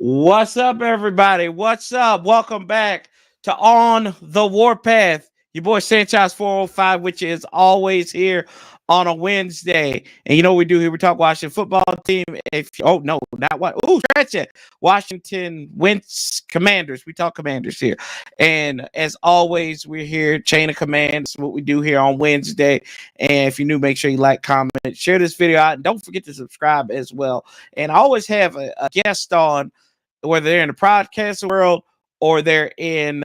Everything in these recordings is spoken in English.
What's up, everybody? What's up? Welcome back to On the Warpath. Your boy Sanchez 405, which is always here on a Wednesday. And you know what we do here? We talk Washington football team. Not what? Stretch it. Washington Wentz Commanders. We talk Commanders here. And as always, we're here, Chain of Command. What we do here on Wednesday. And if you're new, make sure you like, comment, share this video out. And don't forget to subscribe as well. And I always have a guest on, whether they're in the podcast world or they're in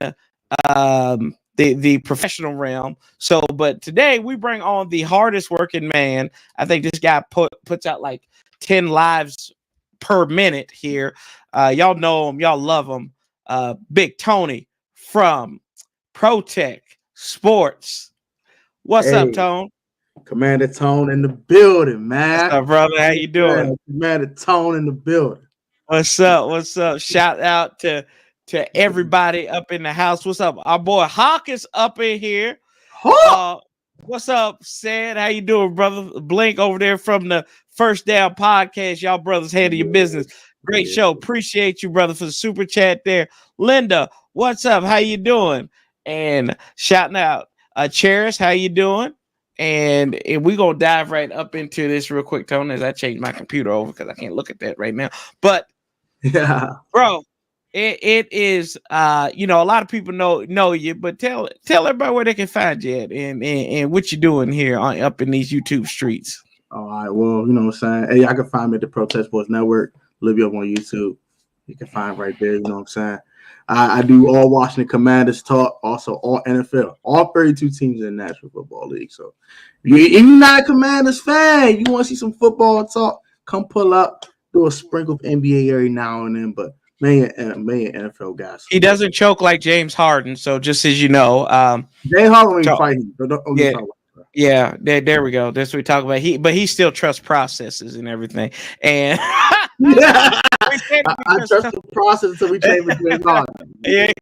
the professional realm. So, but today we bring on the hardest working man. I think this guy puts out like 10 lives per minute here. Y'all know him. Y'all love him. Big Tony from Protech Sports. What's up, Tone? Commander Tone in the building, man. What's up, brother? How you doing? Commander Tone in the building. What's up? What's up? Shout out to everybody up in the house. What's up? Our boy Hawk is up in here. What's up, Sad? How you doing, brother? Blink over there from the First Down Podcast. Y'all brothers handle your business. Great show. Appreciate you, brother, for the super chat there. Linda, what's up? How you doing? And shouting out Cherish, how you doing? And we're going to dive right up into this real quick, Tony, as I change my computer over because I can't look at that right now. But yeah, bro, it is a lot of people know you, but tell everybody where they can find you at and what you're doing here up in these YouTube streets. All right, well, you know what I'm saying? Hey, y'all can find me at the Protech Sports Network, live you up on YouTube. You can find right there, you know what I'm saying? I do all Washington Commanders talk, also all NFL, all 32 teams in the National Football League. So if you're not a Commanders fan, you want to see some football talk, come pull up. Do a sprinkle of NBA every now and then, but main NFL guys. He doesn't choke like James Harden, so just as you know, James Harden ain't fighting. Yeah, there we go. That's what we talk about. He still trusts processes and everything. And I trust the process until we change with James Harden. Yeah.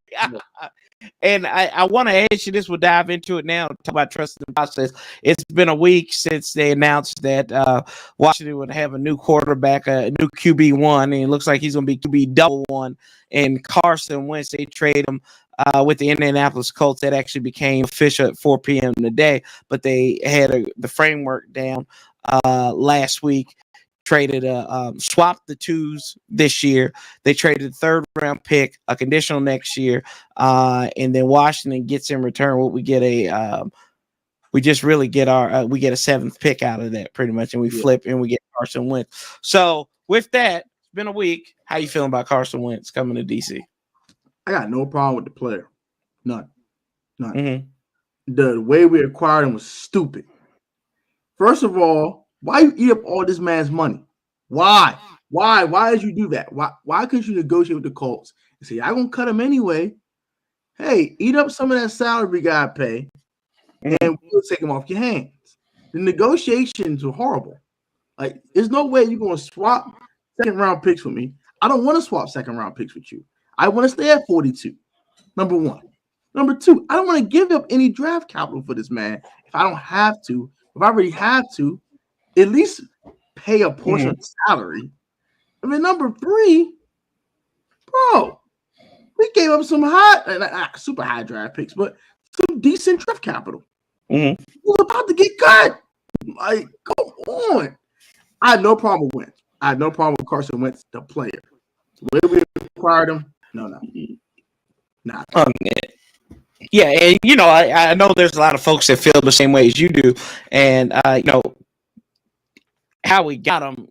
And I want to ask you this. We'll dive into it now. Talk about trusting the process. It's been a week since they announced that Washington would have a new quarterback, a new QB1, and it looks like he's going to be QB double one. And Carson Wentz, they trade him with the Indianapolis Colts. That actually became official at 4 p.m. today, but they had the framework down last week. Traded swapped the twos this year. They traded a third round pick, a conditional next year, and then Washington gets in return what we get we get a seventh pick out of that pretty much, and we flip and we get Carson Wentz. So with that, it's been a week. How you feeling about Carson Wentz coming to DC? I got no problem with the player, none. Mm-hmm. The way we acquired him was stupid. First of all, why you eat up all this man's money? Why? Why did you do that? Why couldn't you negotiate with the Colts and say, I'm going to cut him anyway? Hey, eat up some of that salary we got to pay, and we'll take him off your hands. The negotiations were horrible. Like, there's no way you're going to swap second-round picks with me. I don't want to swap second-round picks with you. I want to stay at 42, number one. Number two, I don't want to give up any draft capital for this man if I don't have to. If I already have to, at least pay a portion of the salary. I mean, number three, bro, we gave up some super high draft picks, but some decent draft capital. Mm-hmm. He was about to get cut. Like, come on. I had no problem with Wentz. I had no problem with Carson Wentz, the player. The way we acquired him, no. Nah. Yeah, and I know there's a lot of folks that feel the same way as you do, and how we got him,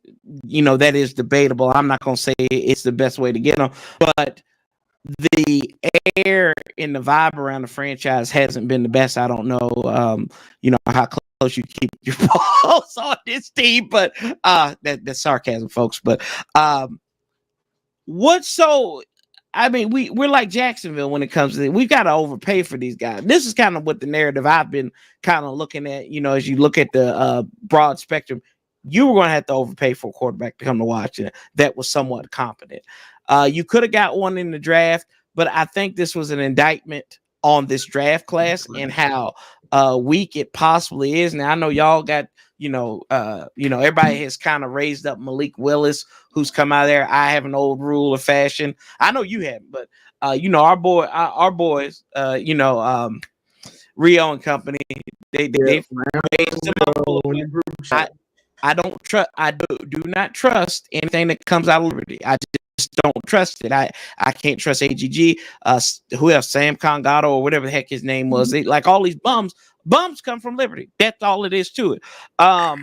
that is debatable. I'm not going to say it's the best way to get him, but the air and the vibe around the franchise hasn't been the best. I don't know, how close you keep your balls on this team, but that's sarcasm, folks. But we're like Jacksonville when it comes to it. We've got to overpay for these guys. This is kind of what the narrative I've been kind of looking at, as you look at the broad spectrum. You were going to have to overpay for a quarterback to come to Washington that was somewhat competent. You could have got one in the draft, but I think this was an indictment on this draft class and how weak it possibly is. Now, I know y'all got everybody has kind of raised up Malik Willis, who's come out of there. I have an old rule of fashion. I know you haven't, but our boys, Rio and company, they've raised them up a little bit. I do not trust anything that comes out of Liberty. I just don't trust it. I can't trust AGG. Who else? Sam Congato or whatever the heck his name was. They, like all these bums come from Liberty. That's all it is to it. I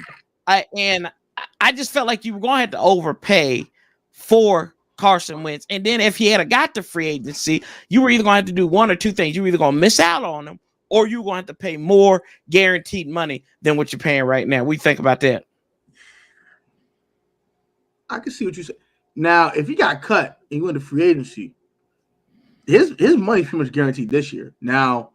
just felt like you were going to have to overpay for Carson Wentz, and then if he had got the free agency, you were either going to have to do one or two things. You were either going to miss out on him, or you were going to have to pay more guaranteed money than what you're paying right now. What do you think about that? I can see what you said. Now, if he got cut and he went to free agency, his money pretty much guaranteed this year. Now,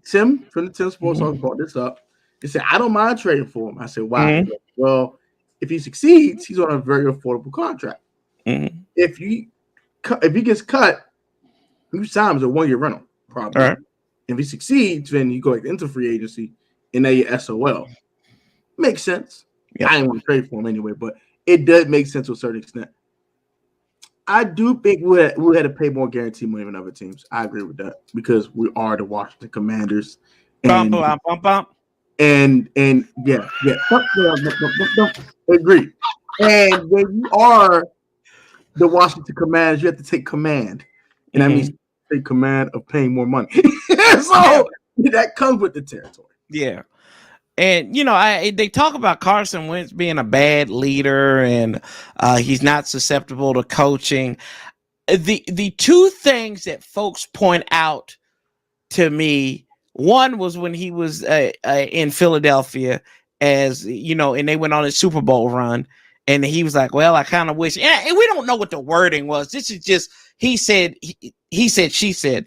Tim from the Tim Sports Talk brought this up. He said, I don't mind trading for him. I said, why? Mm-hmm. Well, if he succeeds, he's on a very affordable contract. Mm-hmm. If he gets cut, you sign him as a 1-year rental, probably. Right. If he succeeds, then you go into free agency and then you're SOL. Makes sense. Yep. I didn't want to trade for him anyway, but it does make sense to a certain extent. I do think we had to pay more guarantee money than other teams. I agree with that because we are the Washington Commanders. And yeah. Agree. And when you are the Washington Commanders, you have to take command. And that means take command of paying more money. So that comes with the territory. Yeah. And, they talk about Carson Wentz being a bad leader and he's not susceptible to coaching. The two things that folks point out to me, one was when he was in Philadelphia and they went on a Super Bowl run. And he was like, well, I kind of wish. And we don't know what the wording was. This is just, he said, she said.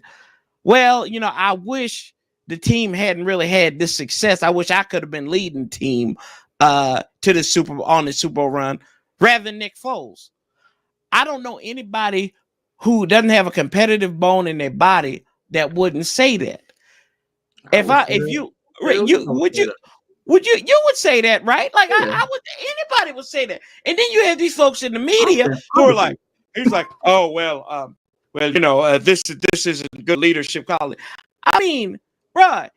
Well, I wish the team hadn't really had this success. I wish I could have been leading team to the Super Bowl run rather than Nick Foles. I don't know anybody who doesn't have a competitive bone in their body that wouldn't say that. You would say that, right? Like anybody would say that. And then you have these folks in the media who are like, he's like, oh well, this isn't good leadership quality. I mean, bruh,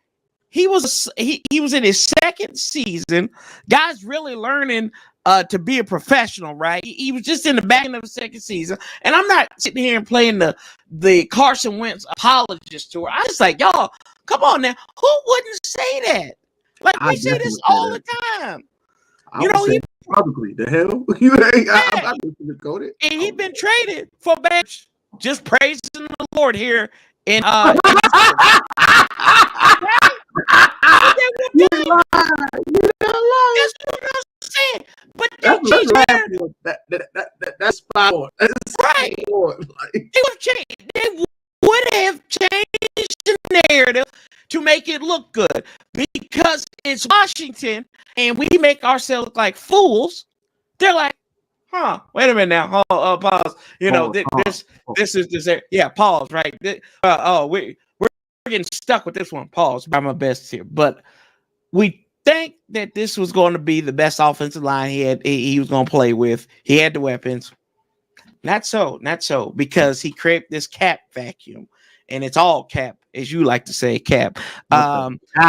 he was in his second season. Guy's really learning to be a professional, right? He was just in the back end of the second season. And I'm not sitting here and playing the Carson Wentz apologist tour. I was like, y'all, come on now. Who wouldn't say that? Like, we say this all the time. Probably the hell. And he's been traded for bench. Just praising the Lord here in That's what I'm saying. But that's spot on. Right. They would have changed the narrative to make it look good because it's Washington and we make ourselves look like fools. They're like, wait a minute now. Pause. This is this. Yeah, pause. Right. We're getting stuck with this one. Pause. Try my best here, but we think that this was going to be the best offensive line he was going to play with. He had the weapons. Not so, because he created this cap vacuum, and it's all cap, as you like to say, cap.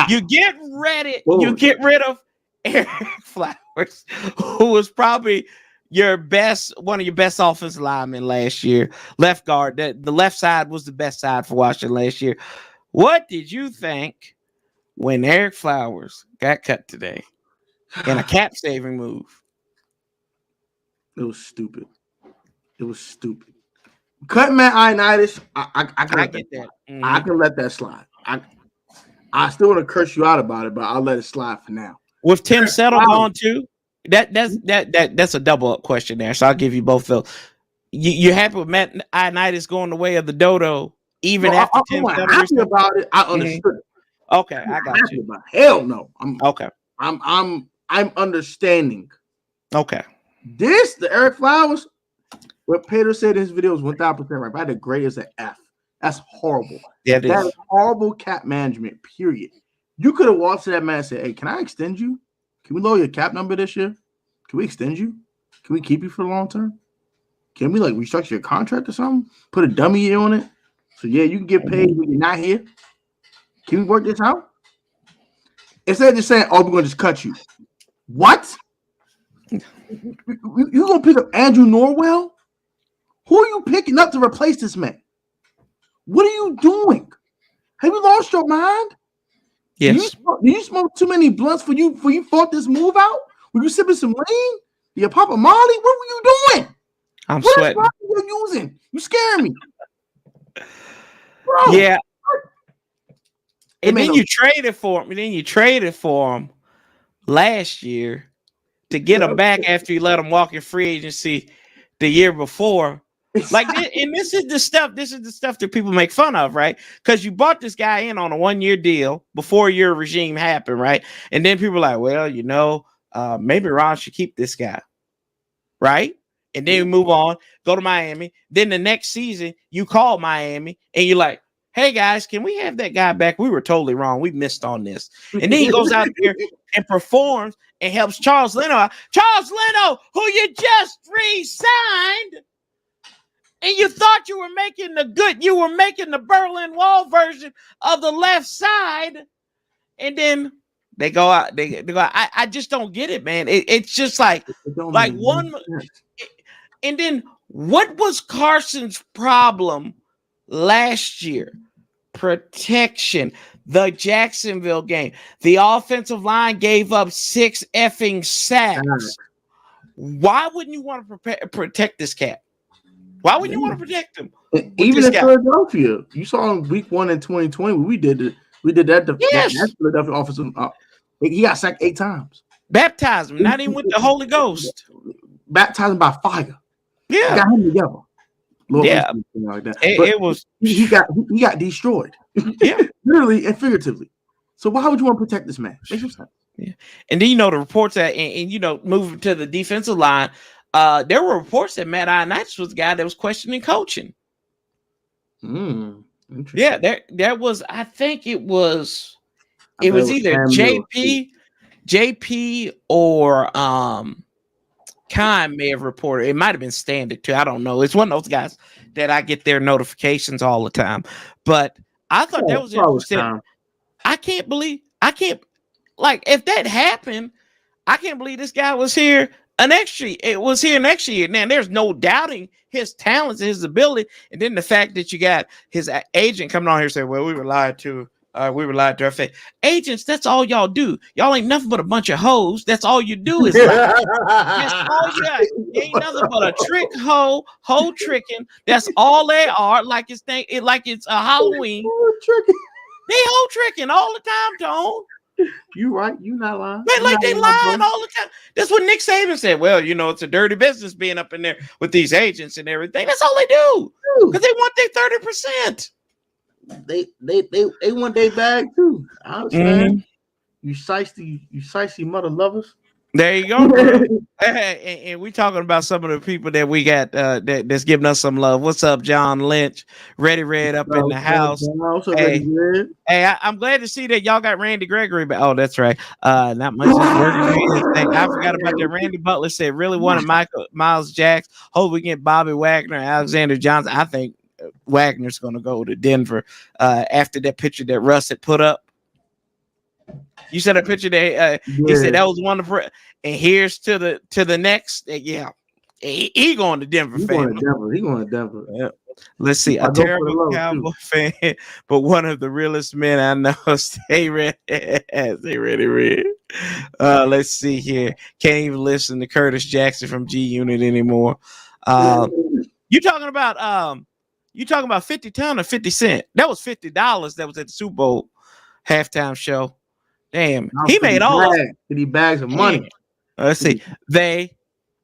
You get rid of Eric Flowers, who was probably one of your best offensive linemen last year. Left guard, the left side was the best side for Washington last year. What did you think when Eric Flowers got cut today in a cap saving move? It was stupid. Cut Matt Ioannidis, I get that. Mm-hmm. I can let that slide. I still want to curse you out about it, but I'll let it slide for now. With Tim Settle gone too, that's a double up question there. So I'll give you both those. You happy with Matt Ioannidis going the way of the dodo, even after Tim Settle? I'm happy about it. I understood it. Okay, I got you. Hell no. I'm understanding. Okay. The Eric Flowers, what Pedro said in his video was 1,000% right. But I had to grade as an F. That's horrible. Yeah, that is horrible cap management, period. You could have walked to that man and said, hey, can I extend you? Can we lower your cap number this year? Can we extend you? Can we keep you for the long term? Can we like restructure your contract or something? Put a dummy year on it? So yeah, you can get paid when you're not here. Can we work this out? Instead of just saying, "Oh, we're gonna just cut you." What? You gonna pick up Andrew Norwell? Who are you picking up to replace this man? What are you doing? Have you lost your mind? Yes. Do you smoke too many blunts for you thought this move out? Were you sipping some lean? You Papa Molly? What were you doing? I'm what sweating. What you using? You scaring me. Bro. Yeah. And then you traded for him. And then you traded for him last year to get him back after you let him walk in free agency the year before. Like, and this is the stuff that people make fun of, right? Because you bought this guy in on a 1-year deal before your regime happened, right? And then people are like, well, maybe Ron should keep this guy, right? And then you move on, go to Miami. Then the next season, you call Miami and you're like, hey guys, can we have that guy back? We were totally wrong. We missed on this. And then he goes out there and performs and helps Charles Leno out. Charles Leno, who you just re-signed. And you thought you were making the Berlin Wall version of the left side. And then they go out. They go out. I just don't get it, man. It's just like one. And then what was Carson's problem last year? Protection. The Jacksonville game. The offensive line gave up 6 effing sacks. Why wouldn't you want to protect this cat? Why wouldn't you want to protect him? Even in Philadelphia, you saw in week 1 in 2020 when we did that. Yes. That Philadelphia offensive. He got sacked 8 times. Baptized him, not even with the Holy Ghost. Baptized him by fire. Yeah, got him together. Lord, yeah, like that. It was. He got destroyed. Yeah, literally and figuratively. So why would you want to protect this man? Makes no sense. Yeah, and then the reports that and moving to the defensive line. There were reports that Matt Ioannidis was the guy that was questioning coaching. Yeah, there was. I think it was either JP or Khan may have reported. It might have been Standard too. I don't know. It's one of those guys that I get their notifications all the time. But I thought that was interesting. I can't if that happened. I can't believe this guy was here. Next year. Now, there's no doubting his talents and his ability. And then the fact that you got his agent coming on here saying, well, we were lied to. We were lied to our face. Agents, that's all y'all do. Y'all ain't nothing but a bunch of hoes. That's all you do is lie. That's all you got. Ain't nothing but a trick hoe tricking. That's all they are. Like it's a Halloween. They hoe tricking all the time, Tone. You right. You not lying. They lying all the time. That's what Nick Saban said. Well, it's a dirty business being up in there with these agents and everything. That's all they do. Because they want their 30%. They want their bag too. I understand. You shiesty mother lovers. There you go, bro. and we talking about some of the people that we got that's giving us some love. What's up, John Lynch? Ready Red up in the house. Hey, I'm glad to see that y'all got Randy Gregory. But that's right. Not much is working. I forgot about that. Randy Butler said really wanted Miles Jacks. Hope we get Bobby Wagner, Alexander Johnson. I think Wagner's going to go to Denver after that picture that Russ had put up. You said a picture that he said that was wonderful, and here's to the next. He going to Denver. He going to Denver. Yeah. Let's see, a terrible Cowboy fan, but one of the realest men I know. Stay ready, stay ready. Let's see here. Can't even listen to Curtis Jackson from G Unit anymore. You talking about 50 Ton or 50 Cent? That was $50. That was at the Super Bowl halftime show. Damn, he made all of it. 50 bags of money. Let's see. They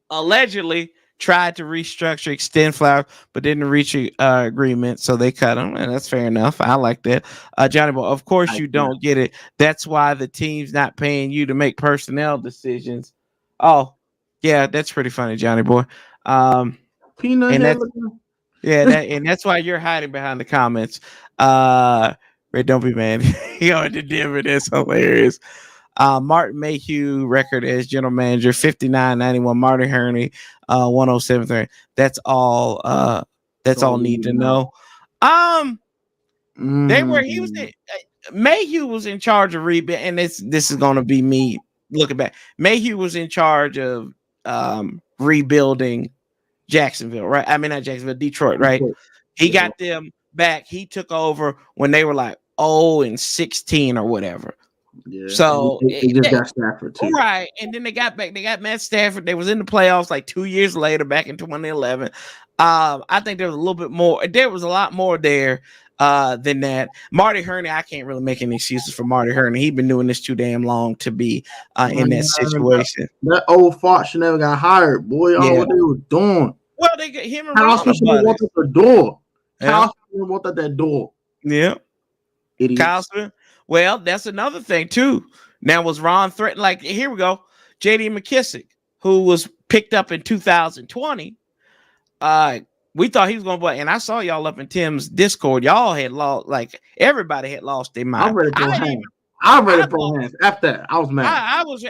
allegedly tried to restructure, extend Flower, but didn't reach an agreement, so they cut him, and that's fair enough. I like that. Johnny Boy, of course you don't get it. That's why the team's not paying you to make personnel decisions. Oh, yeah, that's pretty funny, Johnny Boy. Peanut and that's why you're hiding behind the comments. Red, don't be mad. Going to Denver, that's hilarious. Martin Mayhew record as general manager 59-91. Marty Herney 107. That's all. That's all need to know. They were. He was. Mayhew was in charge of rebuild, and this is going to be me looking back. Mayhew was in charge of rebuilding Jacksonville, right? I mean, not Jacksonville, Detroit, right? He got them back. He took over when they were like 0-16 or whatever. Yeah. So they just got Stafford too, right? And then they got back. They got Matt Stafford. They was in the playoffs like 2 years later, back in 2011. I think there was a little bit more. There was a lot more there than that. Marty Herney, I can't really make any excuses for Marty Herney. He's been doing this too damn long to be in that situation. That old fart should never got hired, boy. I don't know what they were doing. Well, they got him and Ron should have walked out the door. Kyle should have walked out that door. Yeah. Kyle Smith. Well, that's another thing too. Now, was Ron threatened? Like, here we go. JD McKissick, who was picked up in 2020. We thought he was going to play, and I saw y'all up in Tim's Discord. Y'all had lost, like everybody had lost their mind. I read it pro hands. After that, I was mad.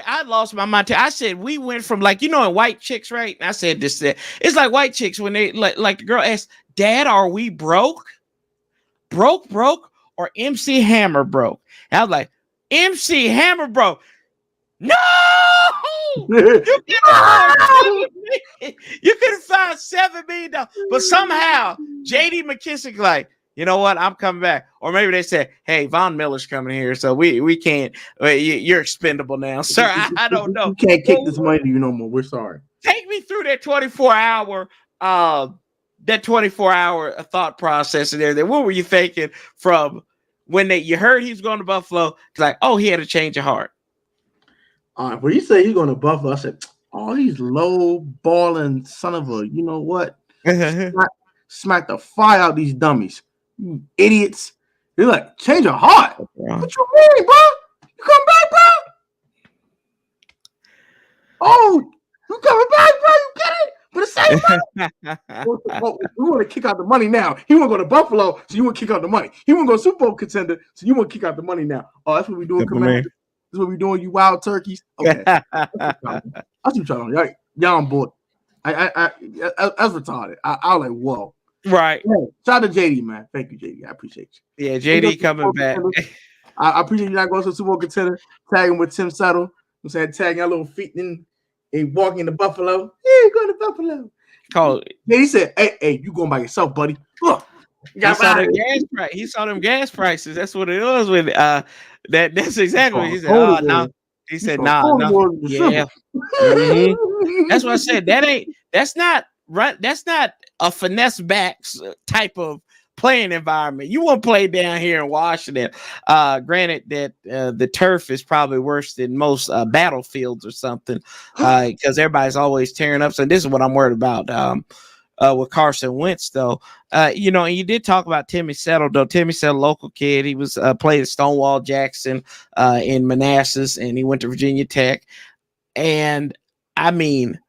I lost my mind. I said we went from like in White Chicks, right? And I said this. It's like White Chicks when they like the girl asked, "Dad, are we broke? Broke, or MC Hammer broke?" And I was like, "MC Hammer broke." No, you couldn't find $7 million, but somehow JD McKissick like, you know what? I'm coming back. Or maybe they said, "Hey, Von Miller's coming here, so we can't. You're expendable now, sir." I don't know. You can't kick this money to you no more. We're sorry. Take me through that 24-hour thought process and everything. What were you thinking from when you heard he was going to Buffalo? Like, oh, he had a change of heart. When you say he's going to Buffalo, I said, "Oh, he's low balling son of a, you know what? Smack the fire out these dummies, you idiots." They're like, change of heart. What you mean, bro? You come back, bro? Oh, you coming back, bro? You get it? For the same money? We want to kick out the money now. He want to go to Buffalo, so you want to kick out the money. He want to go Super Bowl contender, so you want to kick out the money now. Oh, that's what we doing, Commander. This is what we doing, you wild turkeys. Okay, that's what y'all doing. Y'all on board. I that's retarded. I was like, whoa. Right. Yeah, shout out to JD, man. Thank you, JD. I appreciate you. Yeah, JD coming back. I appreciate you not going to the Super Bowl contender, tagging with Tim Settle. I'm saying tagging our little feet and walking to Buffalo. Yeah, going to Buffalo. He said, hey, you going by yourself, buddy. Look. He saw the gas price. He saw them gas prices. That's what it was with that's exactly what he said. Oh, no. He said, nah. Yeah. Mm-hmm. That's what I said. That's not right. That's not a finesse backs type of playing environment. You won't play down here in Washington. Granted that the turf is probably worse than most battlefields or something, because everybody's always tearing up. So this is what I'm worried about with Carson Wentz, though. And you did talk about Timmy Settle, though. Timmy Settle, local kid. He was played at Stonewall Jackson in Manassas, and he went to Virginia Tech. And I mean,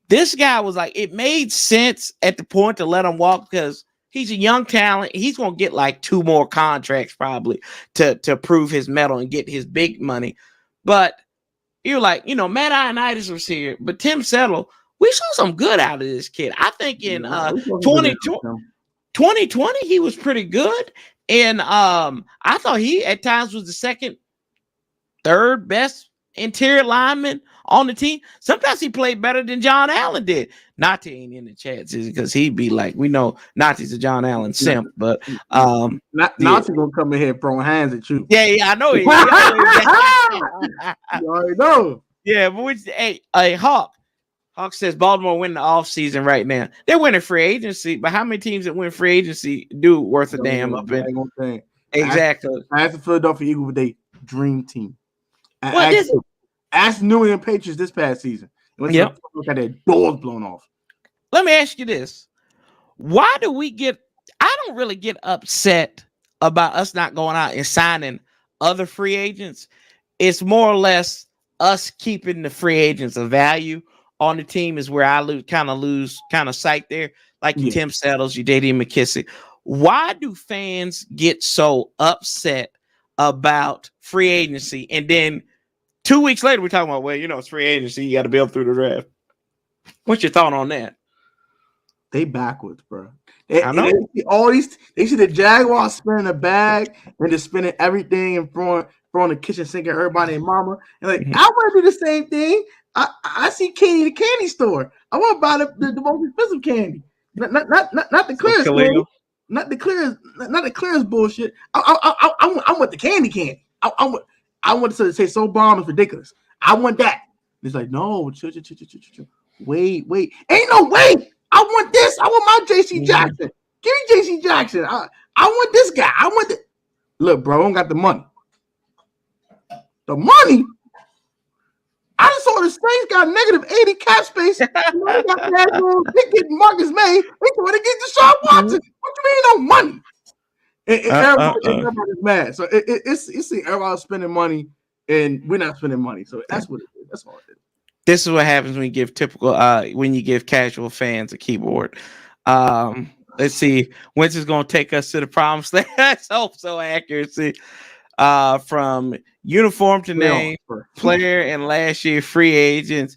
this guy was like, it made sense at the point to let him walk because he's a young talent. He's going to get like 2 more contracts probably to prove his mettle and get his big money. But you're like, Matt Ioannidis was here, but Tim Settle, we saw some good out of this kid. I think in 2020, he was pretty good. And I thought he at times was the second, third best interior lineman on the team. Sometimes he played better than John Allen did. Nati ain't in the chat because he'd be like, we know Nati's a John Allen simp, but Nati gonna come in here throwing hands at you. Yeah, I know he. You already know. Yeah, but Hawk says Baltimore win the offseason right now. They're winning free agency, but how many teams that win free agency do worth a damn up in? Exactly. Ask the Philadelphia Eagles with a dream team. Ask New England Patriots this past season. Look at their doors blown off. Let me ask you this. Why do we I don't really get upset about us not going out and signing other free agents. It's more or less us keeping the free agents of value on the team is where I lose sight there. Like your Tim Settles, your JD McKissick. Why do fans get so upset about free agency and then 2 weeks later, we're talking about, well, it's free agency. You got to build through the draft. What's your thought on that? They backwards, bro. I know. They see the Jaguars spinning a bag and just spinning everything and throwing the kitchen sink at everybody and mama. And like, I want to do the same thing. I see candy in the candy store. I want to buy the most expensive candy. Not the clearest candy. Not the clearest bullshit. I want the candy. I want to say so bomb is ridiculous. I want that. It's like, no, chill. Wait. Ain't no way. I want this. I want my JC Jackson. Give me JC Jackson. I want this guy. I want the look, bro. I don't got the money. The money. I just saw the Saints got negative 80 cap space. They get Marcus May. They trying to get Deshaun Watson. What you mean no money? Everybody's mad. So it's everybody spending money and we're not spending money. So that's what it is. That's all it is. This is what happens when you give casual fans a keyboard. Let's see. Wentz is going to take us to the promised land. That's so accuracy. From uniform to name, player and last year free agents,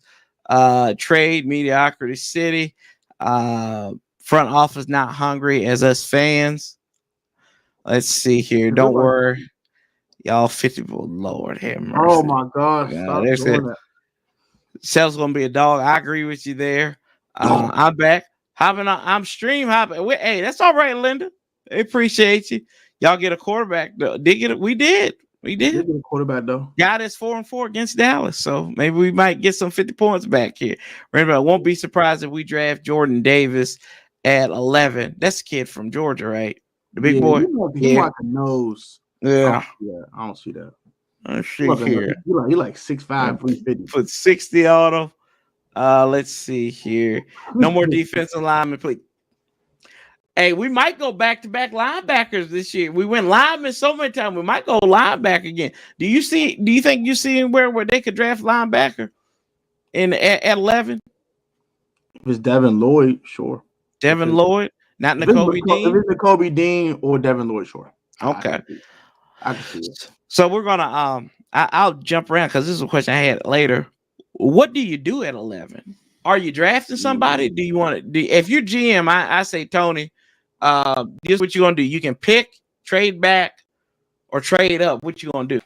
trade mediocrity city, front office not hungry as us fans. Let's see here. Don't worry, y'all. 50. Lord have mercy. Oh my gosh! There's it. Sel's gonna be a dog. I agree with you there. I'm back. I'm stream hopping. Hey, that's all right, Linda. They appreciate you. Y'all get a quarterback though. We did. We did. Get a quarterback though. Got us 4-4 against Dallas. So maybe we might get some 50 points back here. Remember, I won't be surprised if we draft Jordan Davis at 11. That's the kid from Georgia, right? The big boy. He like a nose. Yeah. I don't see that. Let's see here. He like 6'5", 350. Put 60 on him. Let's see here. No more defensive linemen, please. Hey, we might go back-to-back linebackers this year. We went linemen so many times. We might go linebacker again. Do you think you see anywhere where they could draft linebacker at 11? If it's Devin Lloyd, sure. Devin Lloyd, not Nakobe Dean. If it's Nakobe Dean or Devin Lloyd, sure. Okay. I can see it. So we're gonna I'll jump around because this is a question I had later. What do you do at 11? Are you drafting somebody? Do you want to? If you're GM, I say Tony. This is what you're gonna do. You can pick, trade back, or trade up. What you gonna do?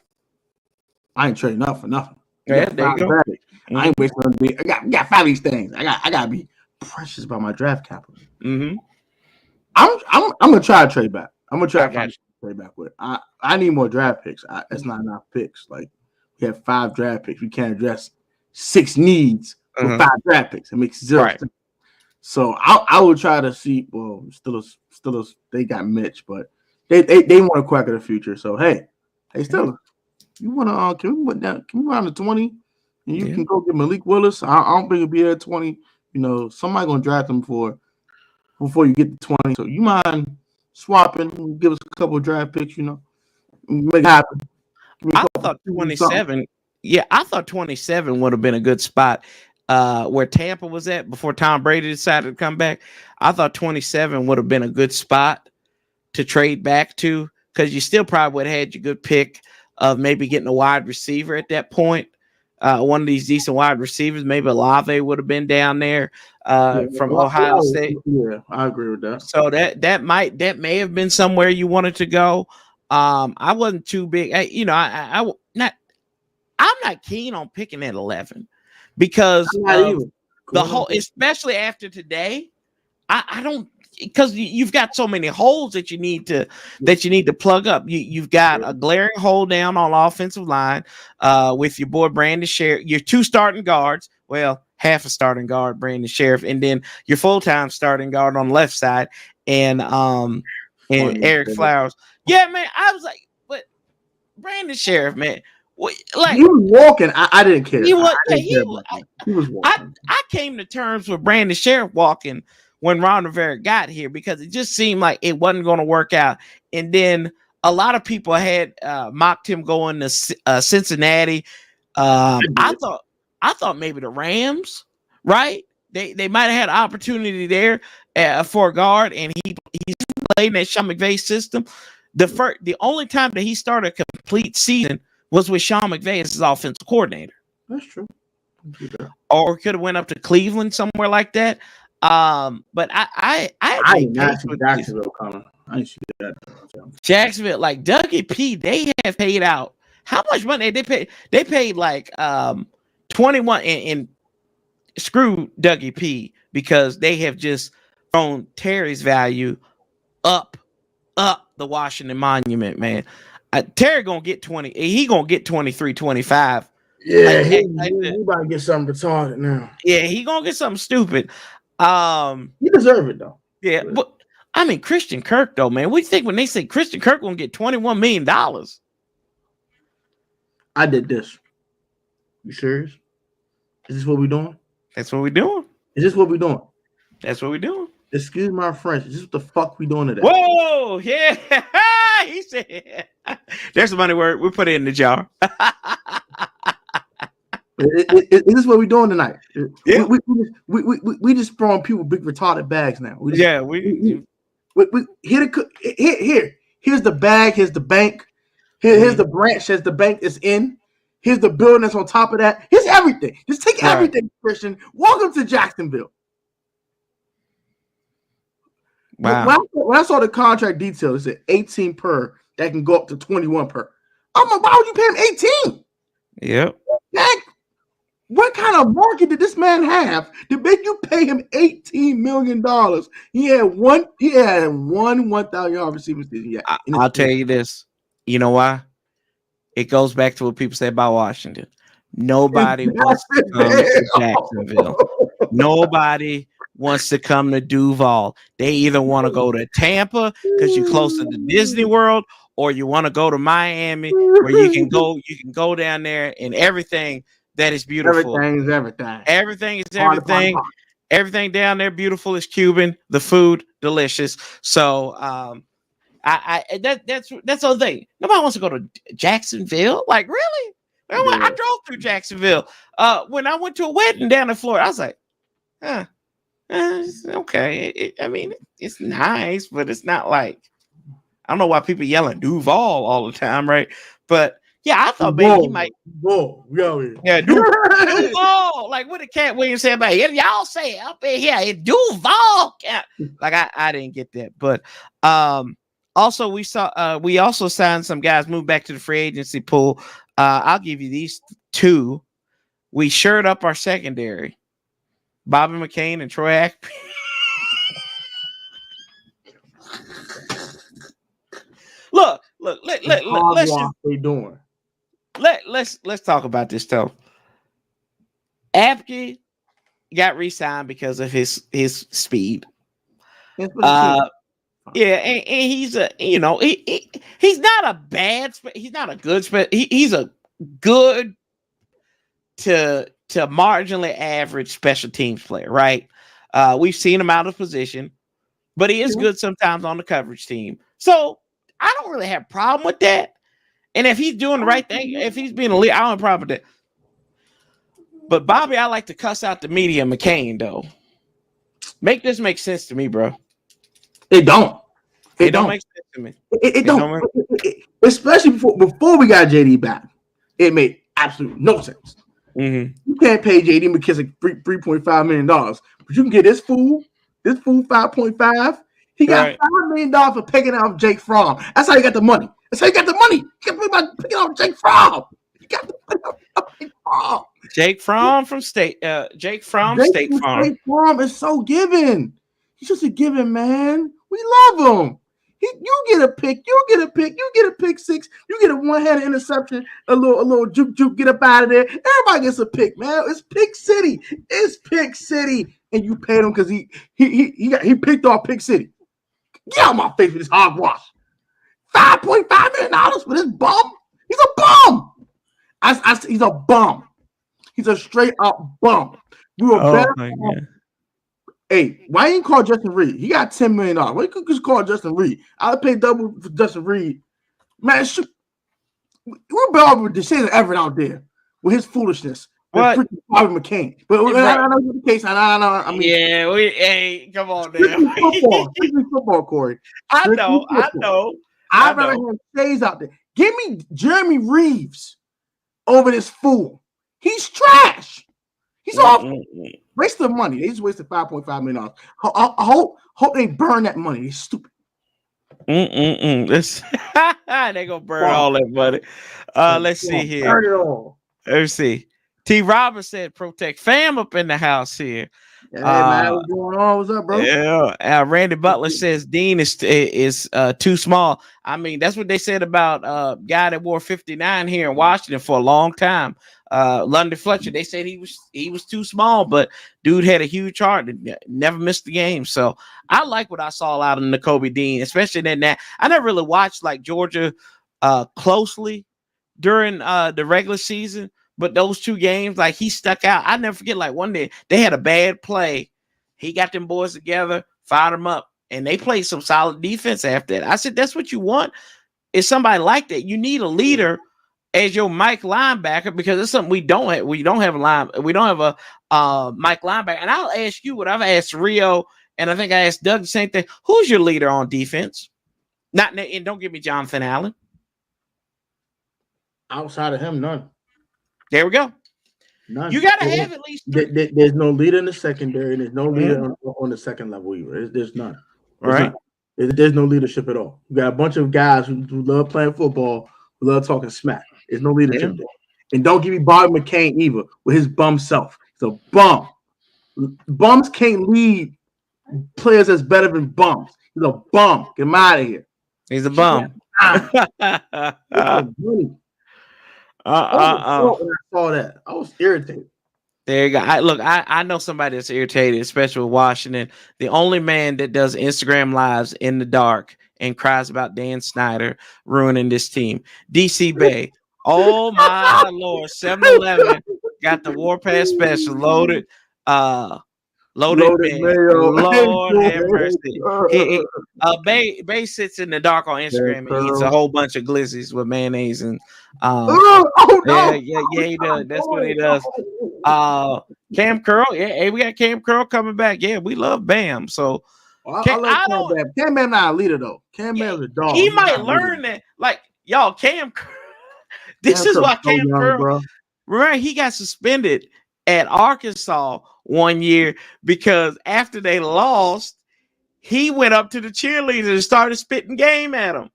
I ain't trading up for nothing. Yeah, there you go. I ain't wasting on the. I got 5 of these things. I gotta be precious about my draft capital. Mm-hmm. I'm gonna try to trade back. I'm gonna try to trade back with. I need more draft picks. That's not enough picks. Like we have 5 draft picks. We can't address 6 needs with 5 draft picks. It makes 0 sense. So I will try to see. Well, still, they got Mitch, but they want to crack of the future. So hey, still, you want to? Can we go down to 20? And you can go get Malik Willis. I don't think it'll be at 20. Somebody gonna draft him before you get to 20. So you mind swapping? Give us a couple of draft picks. Make it happen. I thought 27. Yeah, I thought 27 would have been a good spot. Where Tampa was at before Tom Brady decided to come back. I thought 27 would have been a good spot to trade back to because you still probably would have had your good pick of maybe getting a wide receiver at that point. One of these decent wide receivers, maybe Olave would have been down there from Ohio State. Yeah, I agree with that. So that may have been somewhere you wanted to go. I wasn't too big. I'm not keen on picking at 11. Because the whole, especially after today, I don't, because you've got so many holes that you need to plug up. You've got a glaring hole down on offensive line with your boy Brandon Sheriff, your 2 starting guards. Well, half a starting guard, Brandon Sheriff, and then your full-time starting guard on the left side, and Eric Flowers. Yeah, man, I was like, but Brandon Sheriff, man. Like he was walking, I didn't care. He was walking. I came to terms with Brandon Sheriff walking when Ron Rivera got here because it just seemed like it wasn't going to work out. And then a lot of people had mocked him going to Cincinnati. I thought maybe the Rams, right? They might have had an opportunity there for a guard, and he's played in that Sean McVay system. The only time that he started a complete season was with Sean McVay as his offensive coordinator. That's true. Or could have went up to Cleveland somewhere like that. But I did not see Jacksonville coming. I didn't see that. Jacksonville, like Dougie P, they have paid out. How much money they paid? They paid like 21 and screw Dougie P because they have just thrown Terry's value up the Washington Monument, man. Terry gonna get 20. He gonna get 23, 25. Yeah, he about to get something retarded now. Yeah, he gonna get something stupid. He deserve it though. Yeah, but I mean Christian Kirk though, man. What do you think when they say Christian Kirk gonna get $21 million? I did this. You serious? Is this what we doing? That's what we doing. Is this what we doing? That's what we doing. Excuse my French. Is this what the fuck we doing today? Whoa, yeah. He said there's the money word. We put it in the jar. Is this what we doing tonight? Yeah. We just throwing people big retarded bags now. Here's the bag. Here's the bank. Here's the branch. Here's the bank is in. Here's the building that's on top of that. Here's everything. Just take everything, Christian. Welcome to Jacksonville. Wow. When I saw the contract details, it said 18 per. That can go up to 21 per. I'm like, why would you pay him 18? Yep. What kind of market did this man have to make you pay him $18 million? He had one 1,000 yard receiving season. Yeah, I'll tell you this. You know why? It goes back to what people say about Washington. Nobody wants to come to Jacksonville. Nobody wants to come to Duval. They either want to go to Tampa because you're closer to Disney World, or you want to go to Miami where you can go down there and everything that is beautiful. Everything is everything. Everything is everything. Everything down there beautiful is Cuban. The food delicious. So that's the thing. Nobody wants to go to Jacksonville. Like really? I drove through Jacksonville. When I went to a wedding down in Florida, I was like, okay. I mean, it's nice, but it's not like I don't know why people yelling Duval all the time, right? But yeah, I thought maybe he might. Yeah, Duval. Like what did Cat Williams say about it? Y'all say up in here, it's Duval. Like I didn't get that, but also we also signed some guys, moved back to the free agency pool. I'll give you these two. We shored up our secondary. Bobby McCain and Troy Aikman. Look. Let's talk about this though. Apke got re-signed because of his speed. And he's he's not a bad, he's not a good, he's a good to marginally average special teams player, right? We've seen him out of position, but he is good sometimes on the coverage team. So I don't really have a problem with that. And if he's doing the right thing, if he's being a leader, I don't have a problem with that. But Bobby, I like to cuss out the media McCain, though. Make this make sense to me, bro. It don't. It don't make sense to me. It don't. Especially before we got JD back. It made absolutely no sense. Mm-hmm. You can't pay JD McKissick $3.5 million, but you can get this fool 5.5. He got $5 million for picking out Jake Fromm. That's how you got the money. That's how you got the money. You got picking out Jake Fromm. You got the money out Jake Fromm. Jake Fromm from State Farm. State Farm is so giving. He's just a giving, man. We love him. You get a pick. You get a pick. You get a pick six. You get a one-handed interception. A little juke. Get up out of there. Everybody gets a pick, man. It's Pick City. It's Pick City, and you paid him because he picked off Pick City. Get out of my face with this hogwash. $5.5 million for this bum. He's a bum. He's a bum. He's a straight up bum. We were better. Hey, why you didn't call Justin Reed? He got $10 million. Why you just call Justin Reed? I'll pay double for Justin Reed. Man, we're better with Deshaun Everett out there with his foolishness. What? Bobby McCain. But I don't know the case. I mean, hey, come on, man. Football, Corey. I know. I'd rather have Shays out there. Give me Jeremy Reeves over this fool. He's trash. He's awful. Waste of money. They just wasted $5.5 million. I hope they burn that money. They're stupid. They gonna burn all that money. Let's see here. Burn it all. Let's see. T. Roberts said, "Protech fam up in the house here." Hey man, what's going on? What's up, bro? Yeah. Randy Butler says Dean is too small. I mean, that's what they said about guy that wore 59 here in Washington for a long time. London Fletcher. They said he was too small, but dude had a huge heart and never missed the game. So I like what I saw out of Nakobe Dean, especially in that. I never really watched like Georgia closely during the regular season. But those two games, like he stuck out. I never forget, like one day they had a bad play. He got them boys together, fired them up, and they played some solid defense after that. I said, that's what you want is somebody like that. You need a leader as your Mike linebacker because it's something we don't have. We don't have a Mike linebacker. And I'll ask you what I've asked Rio, and I think I asked Doug the same thing. Who's your leader on defense? And don't give me Jonathan Allen. Outside of him, none. There we go. None. You gotta have at least there's no leader in the secondary, and there's no leader on the second level either. There's none. There's no leadership at all. You got a bunch of guys who love playing football, who love talking smack. There's no leadership there. And don't give me Bobby McCain either with his bum self. He's a bum. Bums can't lead players that's better than bums. He's a bum. Get him out of here. He's a bum. When I saw that, I was irritated. There you go. I know somebody that's irritated, especially with Washington. The only man that does Instagram lives in the dark and cries about Dan Snyder ruining this team. DC Bay. Oh my Lord. 7-Eleven got the Warpath special loaded. Loaded mayo. Lord have mercy. Bay sits in the dark on Instagram and eats a whole bunch of glizzies with mayonnaise and yeah, he does. That's what he does. Cam Curl, hey, we got Cam Curl coming back. Yeah, we love Bam. So I love Cam Bam. Cam Bam not a leader though. Cam Bam's a dog. He might learn that. Like y'all, Cam. This is why Cam Curl. Remember, he got suspended at Arkansas one year because after they lost, he went up to the cheerleaders and started spitting game at them.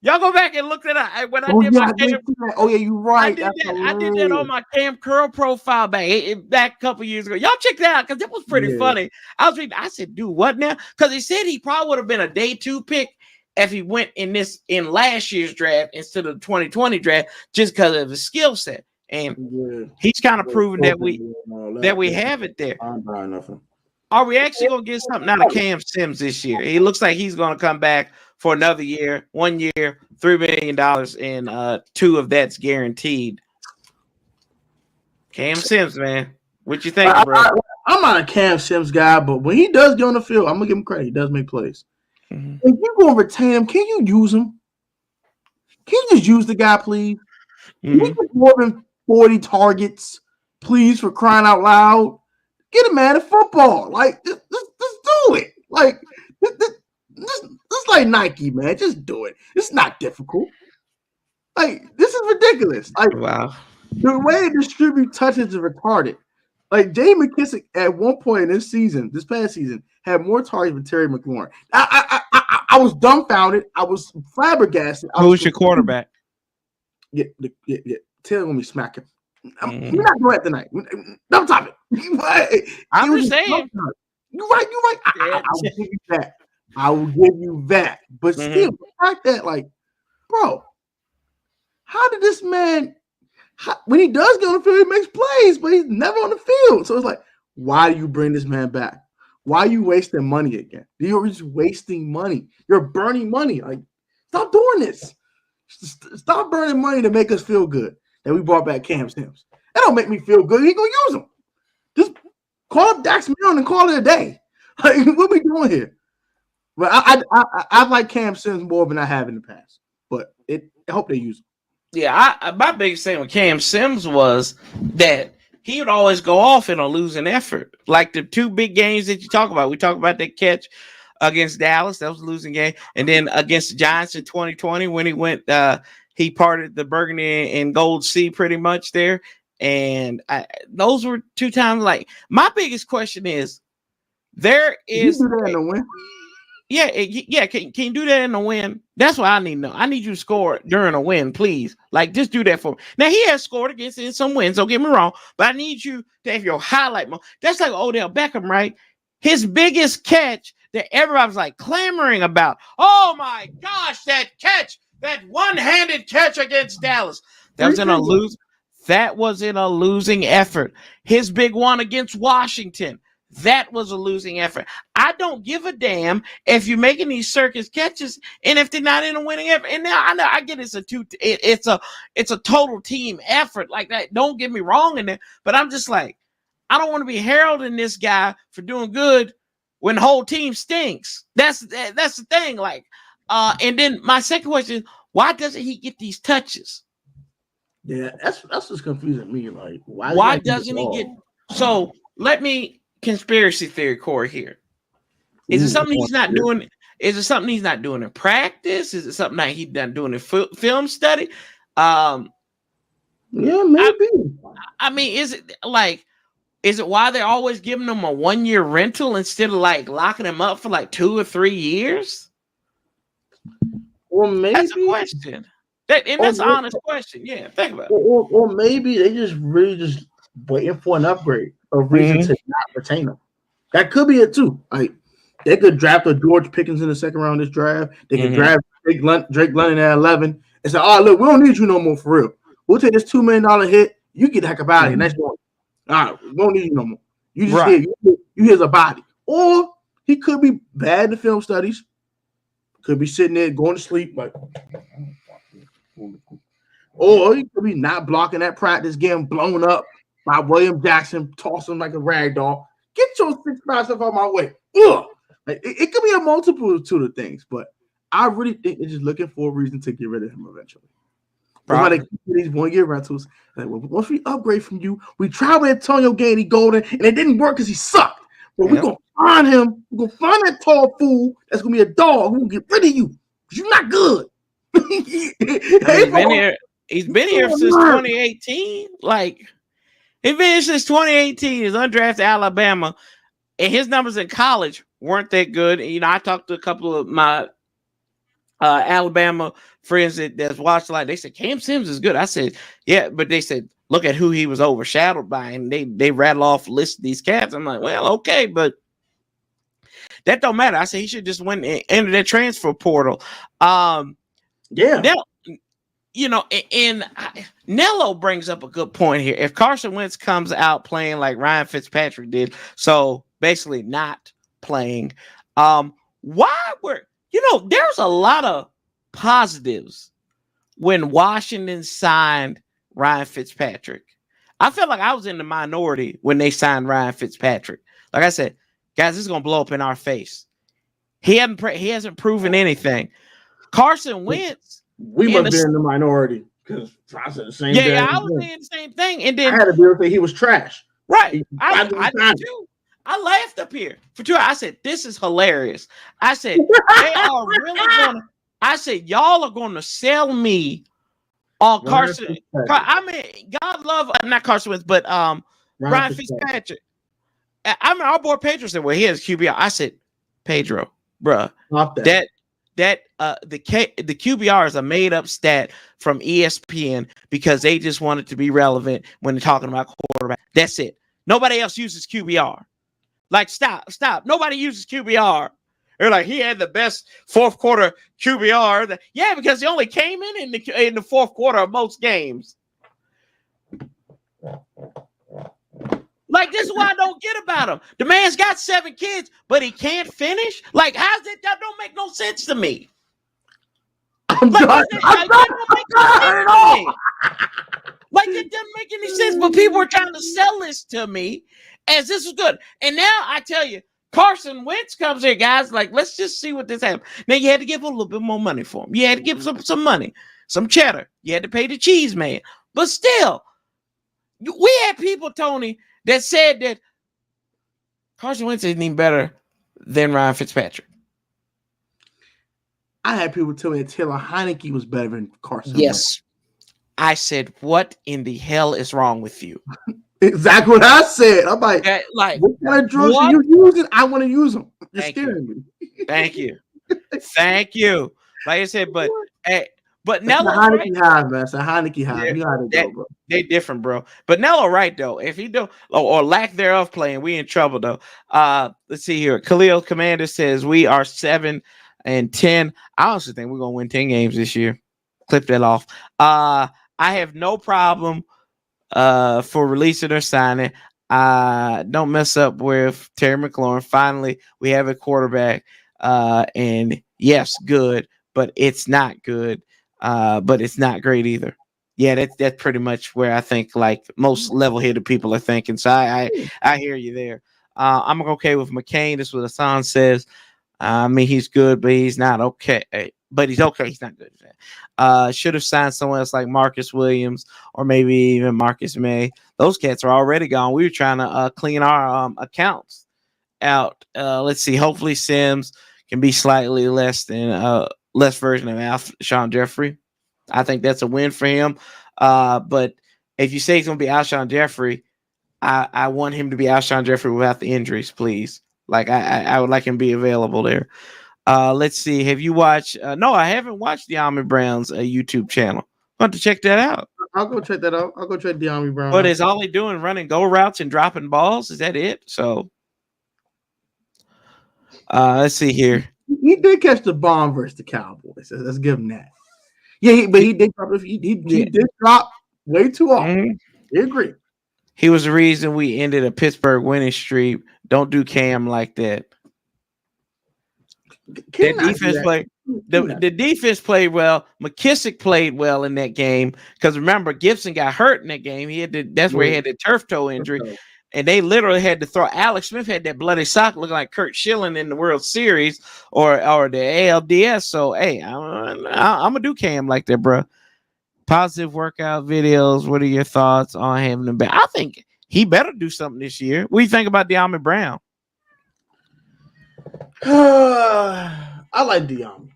Y'all go back and look at that. When I did my Cam, you're right. I did that on my Cam Curl profile back a couple years ago. Y'all check that out because that was pretty funny. I was reading. I said, "Dude, what now?" Because he said he probably would have been a day 2 pick if he went in last year's draft instead of the 2020 draft, just because of his skill set. And he's kind of proven that we have it there. I'm buying nothing. Are we actually gonna get something out of Cam Sims this year? He looks like he's gonna come back for another year, 1 year, $3 million, and 2 of that's guaranteed. Cam Sims, man. What you think, bro? I'm not a Cam Sims guy, but when he does get on the field, I'm gonna give him credit. He does make plays. Mm-hmm. If you're gonna retain him, can you use him? Can you just use the guy, please? Mm-hmm. He get more than 40 targets, please, for crying out loud. Get a man at football. Like, just do it. Like, this like Nike, man. Just do it. It's not difficult. Like, this is ridiculous. Like, wow. The way they distribute touches is retarded. Like, JD McKissick at one point in this past season, had more targets than Terry McLaurin. I was dumbfounded. I was flabbergasted. Who's your quarterback? Yeah. Taylor gonna be smacking. We're not doing that tonight. No topic. I'm just saying. You're right. I will give you that. I will give you that. But still, the fact that, like, bro, how did this man? When he does get on the field, he makes plays, but he's never on the field. So it's like, why do you bring this man back? Why are you wasting money again? You're just wasting money. You're burning money. Like, stop doing this. Stop burning money to make us feel good that we brought back Cam Sims. That don't make me feel good. He gonna use him. Just call up Dax Milne and call it a day. Like, what we doing here? But I like Cam Sims more than I have in the past. But I hope they use him. Yeah, my biggest thing with Cam Sims was that he would always go off in a losing effort. Like the 2 big games that you talk about. We talk about that catch against Dallas. That was a losing game. And then against the Giants in 2020 when he went he parted the burgundy and gold sea pretty much there. And those were 2 times. Like, my biggest question is, there is, you do that in the win? yeah, can you do that in a win? That's what I need to know. I need you to score during a win, please. Like, just do that for me. Now, he has scored against in some wins, don't get me wrong, but I need you to have your highlight moment. That's like Odell Beckham, right? His biggest catch that everybody's like clamoring about. Oh my gosh, that catch, that one-handed catch against Dallas. That was in a losing effort. His big one against Washington. That was a losing effort. I don't give a damn if you're making these circus catches and if they're not in a winning effort. And now I know I get it's a total team effort like that. Don't get me wrong in there, but I'm just like, I don't want to be heralding this guy for doing good when the whole team stinks. That's the thing. Like, and then my second question: why doesn't he get these touches? Yeah, that's what's confusing me. Like, why doesn't he get? So let me. Conspiracy theory core here. Is it something he's not doing? Is it something he's not doing in practice? Is it something that he's not doing in film study? Yeah, maybe. I mean, is it why they're always giving him a 1-year rental instead of like locking him up for like 2 or 3 years? Or maybe that's a question. That's an honest question. Yeah, think about it. Or maybe they just really just waiting for an upgrade. A reason to not retain him. That could be it too. Like, they could draft a George Pickens in the second round of this draft. They could draft Drake London at 11 and say, "Oh, look, we don't need you no more for real. We'll take this $2 million hit. You get the heck about it next one. All right, we don't need you no more. You just you here's a body." Or he could be bad in the film studies. Could be sitting there going to sleep like. Or he could be not blocking at practice, getting blown up by William Jackson, toss him like a rag doll. Get your 6'5" stuff out my way. Ugh. Like, it could be a multitude of things, but I really think they're just looking for a reason to get rid of him eventually. That's why they keep these 1-year rentals. Like, well, once we upgrade from you, we tried with Antonio Golden, and it didn't work because he sucked. But we're going to find him. We're going to find that tall fool that's going to be a dog who will get rid of you because you're not good. He's been here since 2018. Like, he's been here since 2018. He's undrafted Alabama, and his numbers in college weren't that good. And, I talked to a couple of my Alabama friends that's watched a lot. They said Cam Sims is good. I said, yeah, but they said look at who he was overshadowed by, and they rattle off list of these cats. I'm like, well, okay, but that don't matter. I said he should just went into that transfer portal. Yeah. Now, and Nello brings up a good point here. If Carson Wentz comes out playing like Ryan Fitzpatrick did, so basically not playing, there's a lot of positives when Washington signed Ryan Fitzpatrick. I felt like I was in the minority when they signed Ryan Fitzpatrick. Like I said, guys, this is gonna blow up in our face. He hasn't proven anything. Carson Wentz. We must be in the minority because I said the same thing. Yeah, I was saying the same thing. And then I had a deal say he was trash. Right. I did too. I laughed up here for 2 hours. I said, this is hilarious. I said, they are really gonna. I said, y'all are gonna sell me on Carson. I mean, God love not Carson Wentz, but Ryan Fitzpatrick. I mean, our boy Pedro said, well, he has QBR. I said, Pedro, bruh, the QBR is a made up stat from ESPN because they just want it to be relevant when they're talking about quarterback. That's it. Nobody else uses QBR. Like, stop. Nobody uses QBR. They're like, he had the best fourth quarter QBR. Yeah, because he only came in the fourth quarter of most games. Like, this is what I don't get about him. The man's got 7 kids, but he can't finish. Like, how's it? That don't make no sense to me. Like, it doesn't make any sense. But people are trying to sell this to me as this is good. And now I tell you, Carson Wentz comes here, guys. Like, let's just see what this happens. Now, you had to give a little bit more money for him. You had to give him some money, some cheddar. You had to pay the cheese man. But still, we had people, Tony, that said that Carson Wentz isn't even better than Ryan Fitzpatrick. I had people tell me that Taylor Heineke was better than Carson Wentz. Yes. I said, what in the hell is wrong with you? Exactly what I said. I'm like, what kind of drugs are you using? I want to use them. You're scaring me. Thank you. Thank you. Like I said, but Nello's right. High, man. It's a Heineke high. You know how to go, bro. They different, bro. But Nello right though. If he do or lack thereof playing, we in trouble though. Let's see here. Khalil Commander says we are 7-10. I honestly think we're gonna win 10 games this year. Clip that off. I have no problem for releasing or signing. Don't mess up with Terry McLaurin. Finally, we have a quarterback. And yes, good, but it's not good. But it's not great either. Yeah, that's pretty much where I think like most level-headed people are thinking. So I hear you there. I'm okay with McCain. This is what Hassan says. I mean, he's good, but he's not okay. But he's okay. He's not good. Should have signed someone else like Marcus Williams or maybe even Marcus May. Those cats are already gone. We were trying to clean our accounts out. Let's see. Hopefully Sims can be slightly less than less version of Alshon Jeffrey. I think that's a win for him. But if you say he's going to be Alshon Jeffrey, I want him to be Alshon Jeffrey without the injuries, please. Like I would like him to be available there. Let's see. Have you watched? No, I haven't watched De'Ami Brown's YouTube channel. I want to check that out. I'll go check that out. I'll go check De'Ami Brown. But is all he doing running go routes and dropping balls? Is that it? So let's see here. He did catch the bomb versus the Cowboys. Let's give him that. Yeah, but he did drop. He did drop way too often. Mm-hmm. I agree. He was the reason we ended a Pittsburgh winning streak. Don't do Cam like that. The defense played well. McKissick played well in that game because remember Gibson got hurt in that game. That's where he had the turf toe injury, and they literally had to throw. Alex Smith had that bloody sock looking like Kurt Schilling in the World Series or the ALDS. So hey, I'm gonna do Cam like that, bro. Positive workout videos. What are your thoughts on having him back? I think he better do something this year. What do you think about De'Ami Brown? I like De'Ami.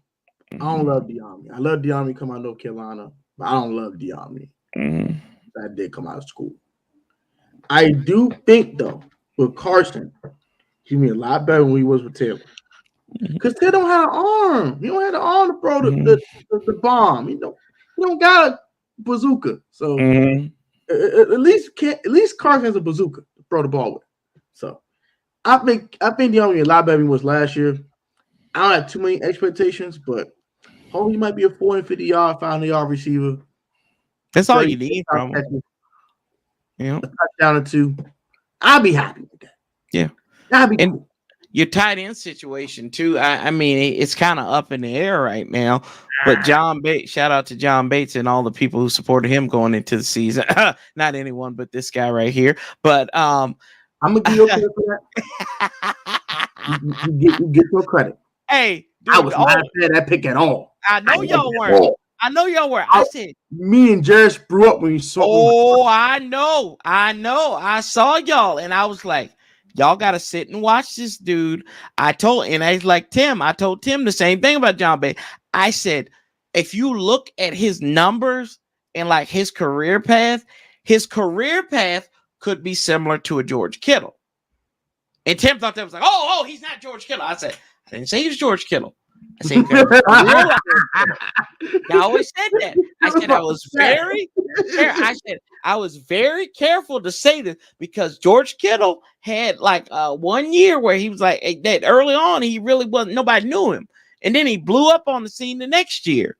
I don't love De'Ami. I love De'Ami come out of North Carolina, but I don't love De'Ami. That did come out of school. I do think though with Carson, he's been a lot better than he was with Taylor. Because Taylor don't have an arm. He don't have the arm to throw the bomb. He don't got a bazooka. So at least Carson has a bazooka to throw the ball with. So I think De'Ami a lot better than he was last year. I don't have too many expectations, but hopefully he might be a 450-yard, 500-yard receiver. That's all you need from him. A touchdown or two. I'll be happy with that. Yeah. That'd be cool. Your tight end situation too. I mean, it's kind of up in the air right now. But John Bates, shout out to John Bates and all the people who supported him going into the season. Not anyone, but this guy right here. But I'm gonna give you credit for that. You get your credit. Hey, dude, I was not at that pick at all. I know y'all weren't. I know y'all were. I said me and Jerry grew up when you saw. Oh, I know. I saw y'all, and I was like, y'all got to sit and watch this dude. I told Tim the same thing about John Bay. I said, if you look at his numbers and like his career path could be similar to a George Kittle. And Tim thought that was like, oh, he's not George Kittle. I said, I didn't say he was George Kittle. I said, I always said that. I said I was very careful to say this because George Kittle had like 1 year where he was like that early on. He really wasn't. Nobody knew him, and then he blew up on the scene the next year.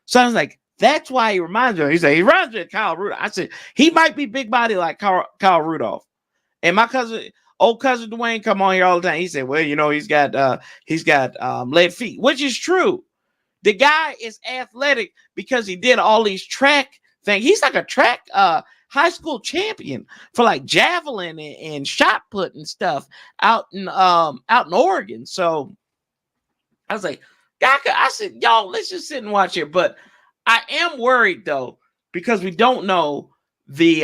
So I was like, that's why he reminds me. He said he reminds me of Kyle Rudolph. I said he might be big body like Kyle Rudolph, and my old cousin Dwayne come on here all the time. He said, well, he's got lead feet, which is true. The guy is athletic because he did all these track things. He's like a track high school champion for like javelin and shot put and stuff out in Oregon. So I was like, I said, y'all, let's just sit and watch it. But I am worried though, because we don't know the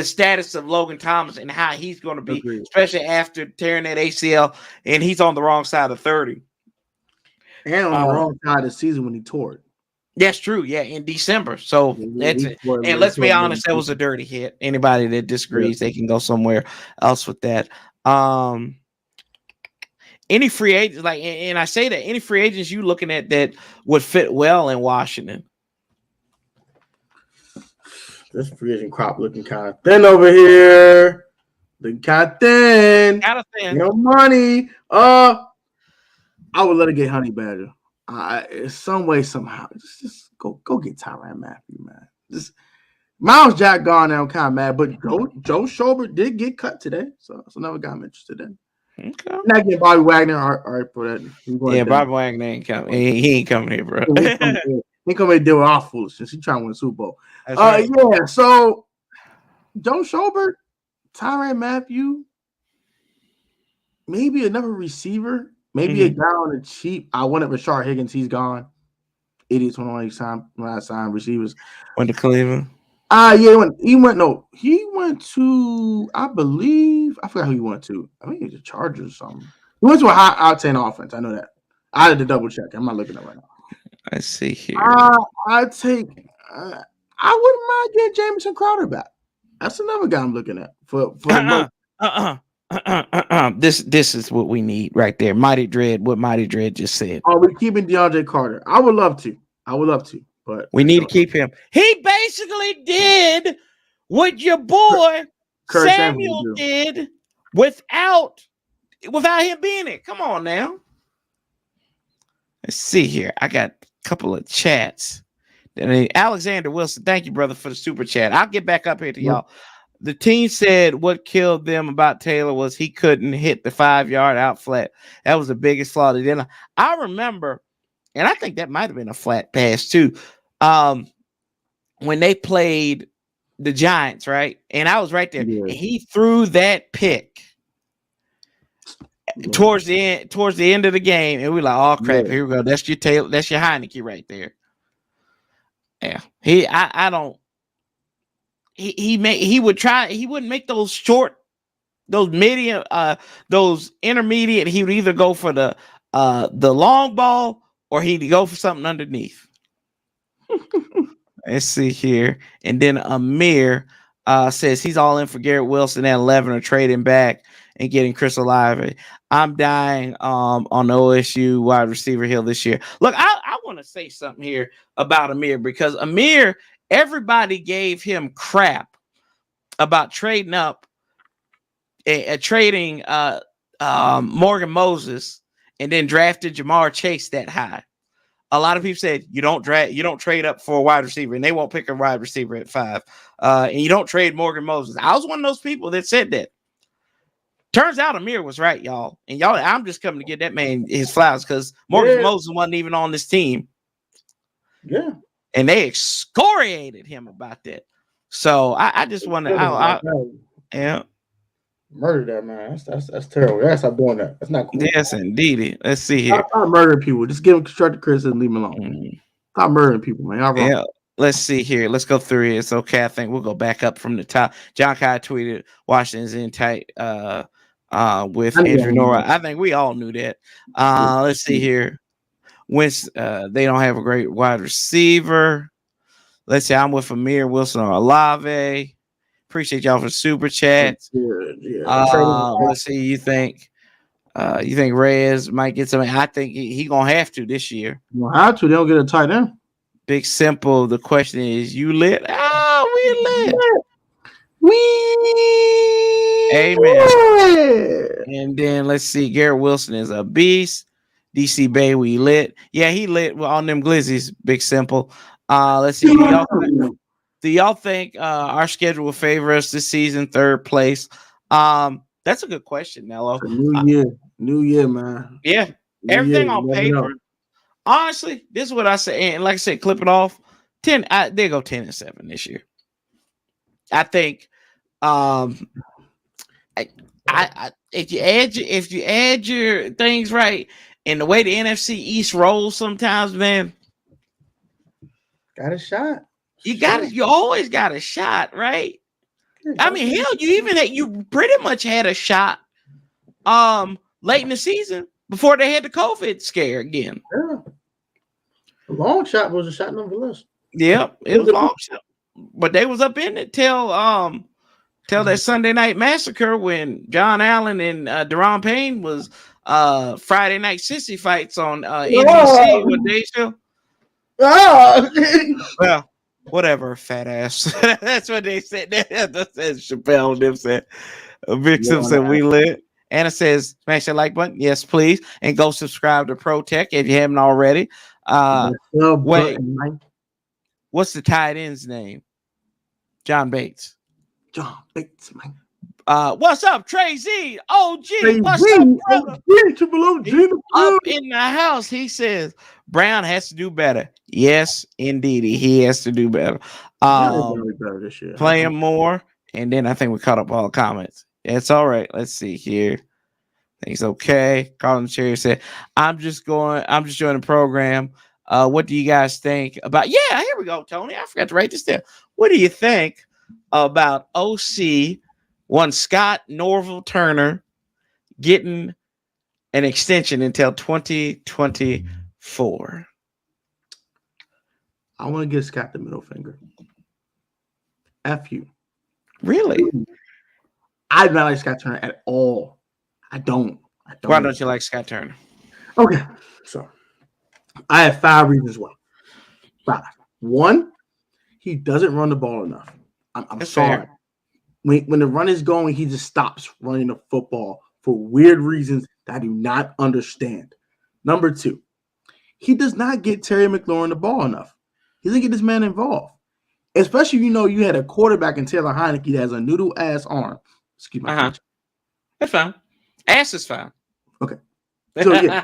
status of Logan Thomas and how he's going to be, especially after tearing that ACL, and he's on the wrong side of 30. And on the wrong side of the season when he tore it. That's true. Yeah, in December. So that's it. And let's be honest, that was a dirty hit. Anybody that disagrees, they can go somewhere else with that. Any free agents, and I say that any free agents you looking at that would fit well in Washington. This free agent crop looking kind of thin over here. Looking kind of thin. Kind of thin. No money. I would let it get Honey Badger. Some way, somehow. Just go get Tyrann Mathieu, man. Just Miles Jack gone now, kind of mad. But Joe Schobert did get cut today. So another guy I'm interested in. Okay. Not getting Bobby Wagner. All right, for that. Yeah, Bobby Wagner ain't coming. He ain't coming here, bro. He coming to deal with our foolishness. He trying to win a Super Bowl. Right. Yeah. So Joe Schobert, Tyrann Mathieu, maybe another receiver, maybe a guy on the cheap. I wanted Rashard Higgins. He's gone. Idiots when I signed receivers. Went to Cleveland. Yeah, he went to, I believe, I forgot who he went to. I think he was the Chargers or something. He went to a high octane offense. I know that. I had to double check. I'm not looking at it right now. I see here. I wouldn't mind getting Jamison Crowder back. That's another guy I'm looking at. This is what we need right there. Mighty Dread, what Mighty Dread just said. Oh, we're keeping DeAndre Carter. I would love to, but we need to keep him. He basically did what your boy Kurt Samuel did without him being it. Come on now. Let's see here. I got a couple of chats. Alexander Wilson, thank you, brother, for the super chat. I'll get back up here to y'all. The team said what killed them about Taylor was he couldn't hit the 5-yard out flat. That was the biggest flaw. I remember, and I think that might have been a flat pass too, when they played the Giants, right? And I was right there. Yeah. And he threw that pick towards the end of the game, and we were like, "Oh crap, here we go. That's your Taylor. That's your Heineke right there." Yeah, he would try. He wouldn't make those short, those medium, those intermediate. He would either go for the long ball or he'd go for something underneath. Let's see here, and then Amir says he's all in for Garrett Wilson at 11 or trading back and getting Chris Olave. I'm dying on the OSU wide receiver hill this year. Look, I want to say something here about Amir because Amir, everybody gave him crap about trading up, trading Morgan Moses, and then drafted Jamar Chase that high. A lot of people said you don't trade up for a wide receiver, and they won't pick a wide receiver at 5. And you don't trade Morgan Moses. I was one of those people that said that. Turns out Amir was right, y'all. And y'all, I'm just coming to get that man his flowers because Morgan Moses wasn't even on this team. Yeah. And they excoriated him about that. So I just want to yeah. Murder that man. That's terrible. That's not doing that. That's not cool. Yes, indeed. Let's see here. Stop murdering people. Just give them constructive criticism and leave them alone. Stop murdering people, man. Yeah. Let's see here. Let's go through it. It's okay. I think we'll go back up from the top. John Kai tweeted Washington's in tight with Andrew Nora. I think we all knew that. Let's see here. Wentz, they don't have a great wide receiver. Let's see. I'm with Amir Wilson or Olave. Appreciate y'all for super chats. Let's see. You think Reyes might get something? I think he gonna have to this year. Well, how to? They don't get a tight end. Big simple. The question is, you lit? We lit. Amen. And then let's see. Garrett Wilson is a beast. DC Bay, we lit. Yeah, he lit on them glizzies. Big simple. Let's see. Do y'all think our schedule will favor us this season? 3rd place. That's a good question, Nello. New year, man. Yeah, everything on paper. Honestly, this is what I say, and like I said, clip it off. 10. They go 10-7 this year. I think. If you add your things right, and the way the NFC East rolls, sometimes, man, got a shot. You always got a shot, right? I mean, hell, you pretty much had a shot late in the season. before they had the COVID scare again. Yeah. A long shot was a shot nonetheless. Yep, it was long shot. But they was up in it till that Sunday Night Massacre when John Allen and Deron Payne was Friday Night Sissy fights on NBC with Dave Chappelle. Well, whatever, fat ass. That's what they said. That said Chappelle. Them said. Vixen said we lit. Anna says smash that like button. Yes, please, and go subscribe to Protech if you haven't already. Wait, what's the tight end's name? John Bates. John Bates, man. What's up, Trey Z? OG, what's up, brother? Up in the house. He says Brown has to do better. Yes, indeed, he has to do better. Better this year. Playing more, and then I think we caught up all the comments. It's all right. Let's see here. Things okay. Carlton Cherry said, I'm just joining the program. What do you guys think about? Yeah, here we go, Tony. I forgot to write this down. What do you think about OC one Scott Norville Turner getting an extension until 2024? I want to give Scott the middle finger. F you. Really? I do not like Scott Turner at all. I don't. Why don't you like Scott Turner? Okay, so I have 5 reasons why. 5. 1, he doesn't run the ball enough. I'm sorry. Fair. When the run is going, he just stops running the football for weird reasons that I do not understand. Number 2, he does not get Terry McLaurin the ball enough. He doesn't get this man involved. Especially, you had a quarterback in Taylor Heineke that has a noodle-ass arm. Excuse me. That's fine. Ass is fine. Okay. So, yeah.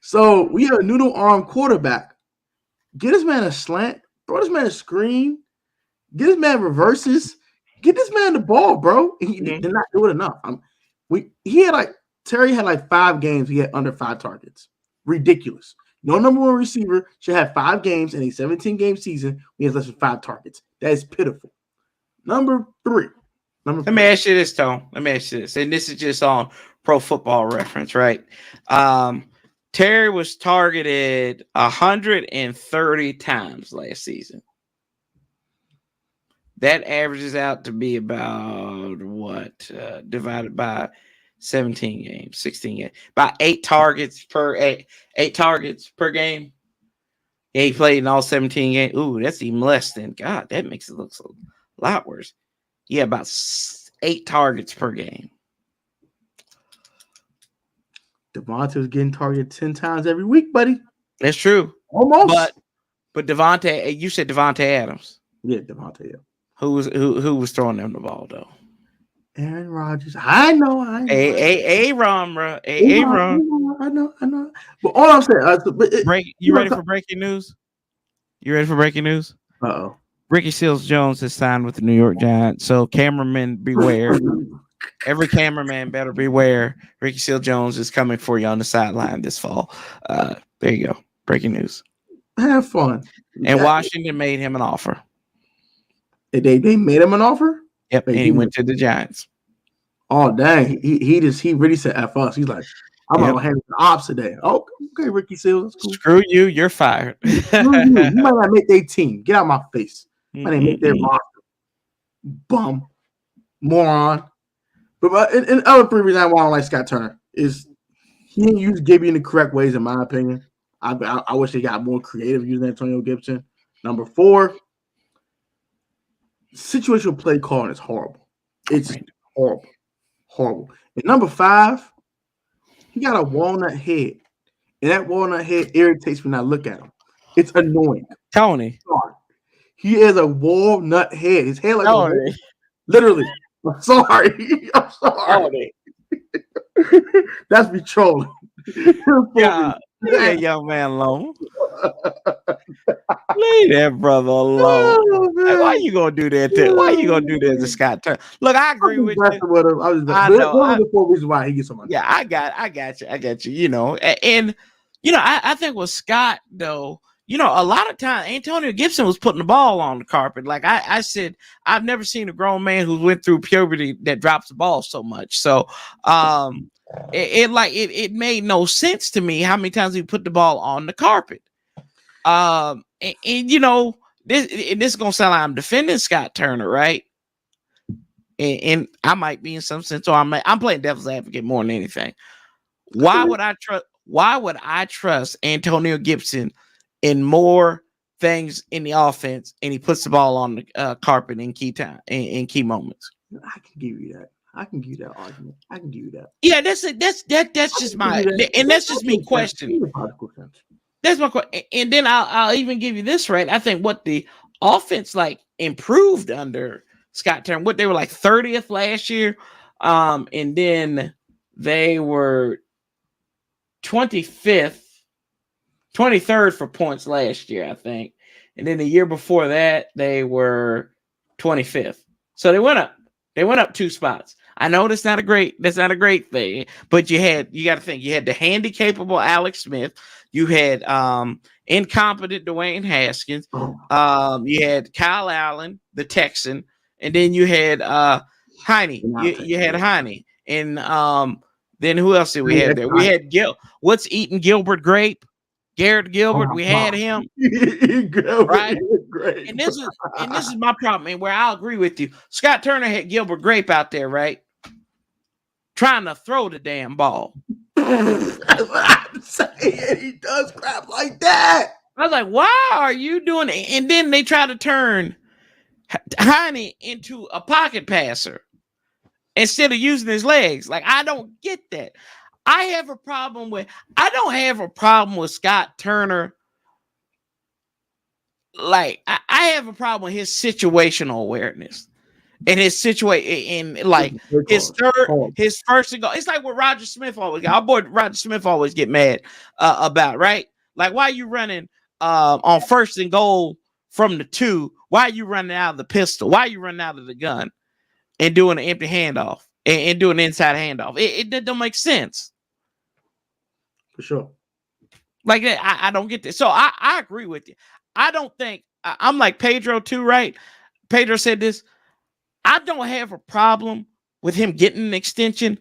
So we have a noodle arm quarterback. Get this man a slant. Throw this man a screen. Get this man reverses. Get this man the ball, bro. He did not do it enough. Terry had 5 games. He had under 5 targets. Ridiculous. No number 1 receiver should have 5 games in a 17-game season. He has less than 5 targets. That is pitiful. Number 3. Let me ask you this, Tone. Let me ask you this. And this is just on Pro Football Reference, right? Terry was targeted 130 times last season. That averages out to be about divided by 17 games, 16 games, about 8 targets per game. Yeah, he played in all 17 games. Ooh, that's even less than God. That makes it look a lot worse. Yeah, about 8 targets per game. Devontae was getting targeted 10 times every week, buddy. That's true. Almost. But Devontae, you said Devontae Adams. Yeah, Devontae. Yeah. Who was throwing them the ball though? Aaron Rodgers. I know. Aaron, bro. Aaron. I know. But all I'm saying, you ready for breaking news? You ready for breaking news? Uh-oh. Ricky Seals-Jones has signed with the New York Giants. So cameramen beware. Every cameraman better beware. Ricky Seals-Jones is coming for you on the sideline this fall. There you go. Breaking news. Have fun. And Washington made him an offer. They made him an offer? Yep, and he went to the Giants. Oh, dang. He really said F us. He's like, I'm going to handle the ops today. Oh, okay, Ricky Seals. That's cool. Screw you. You're fired. Screw you. You might not make their team. Get out of my face. You might not make their roster. Bum. Moron. But and other 3 reasons why I don't like Scott Turner is he didn't use Gibby in the correct ways, in my opinion. I wish they got more creative using Antonio Gibson. Number 4, situational play calling is horrible. It's horrible. And number 5, he got a walnut head. And that walnut head irritates me when I look at him. It's annoying. Tony. He has a walnut head. His hair like literally. I'm sorry. That's me trolling. Yeah. Leave that young man alone. Leave that brother alone. Why you gonna do that? Why you gonna do that to Scott Turner? Look, I agree with you. I know. One of the 4 reasons why he gets some money. Yeah, I got you. And I think with Scott though, a lot of times Antonio Gibson was putting the ball on the carpet. Like I said, I've never seen a grown man who went through puberty that drops the ball so much. So it made no sense to me how many times he put the ball on the carpet. This is gonna sound like I'm defending Scott Turner, right? And I might be in some sense, or I'm playing devil's advocate more than anything. Why would I trust Antonio Gibson in more things in the offense, and he puts the ball on the carpet in key time in key moments? I can give you that. I can give you that argument. I can give you that. Yeah, that's just my and that's just me questioning. That's my question. And then I'll even give you this, right? I think what the offense improved under Scott Turner, what they were 30th last year, and then they were 23rd for points last year, I think. And then the year before that, they were 25th. So they went up. They went up 2 spots. I know that's not a great thing, but you got to think, you had the handy-capable Alex Smith, you had incompetent Dwayne Haskins, you had Kyle Allen, the Texan, and then you had Heine. You had Heine, and then who else did we have there? We had what's eating Gilbert Grape? Garrett Gilbert. We had him. Right? And this is my problem, and where I'll agree with you. Scott Turner had Gilbert Grape out there, right? Trying to throw the damn ball. That's what I'm saying. He does crap like that. I was like, why are you doing it? And then they try to turn Heine into a pocket passer instead of using his legs. Like, I don't get that. I don't have a problem with Scott Turner. Like, I have a problem with his situational awareness and his situation, and his first and goal. It's like what Roger Smith always got. Our boy Roger Smith always get mad about, right? Like, why are you running on first and goal from the 2? Why are you running out of the pistol? Why are you running out of the gun and doing an empty handoff and doing an inside handoff? It don't make sense. For sure. Like that, I don't get this. So I agree with you. I don't think I'm like Pedro too, right? Pedro said this. I don't have a problem with him getting an extension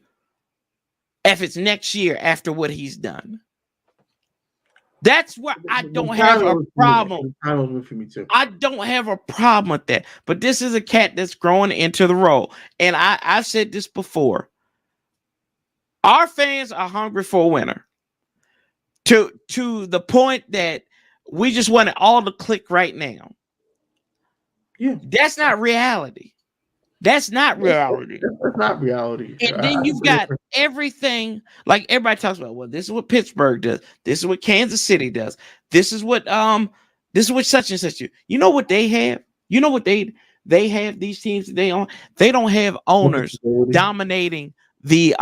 if it's next year after what he's done. That's where I don't have a problem. I don't have a problem with that. But this is a cat that's growing into the role. And I've said this before. Our fans are hungry for a winner. To the point that we just want it all to click right now. Yeah. That's not reality. That's not reality. That's not reality. And then you've got everything, like everybody talks about, well, this is what Pittsburgh does. This is what Kansas City does. This is what such and such do. You know what they have? You know what they have, these teams that they own? They don't have owners dominating the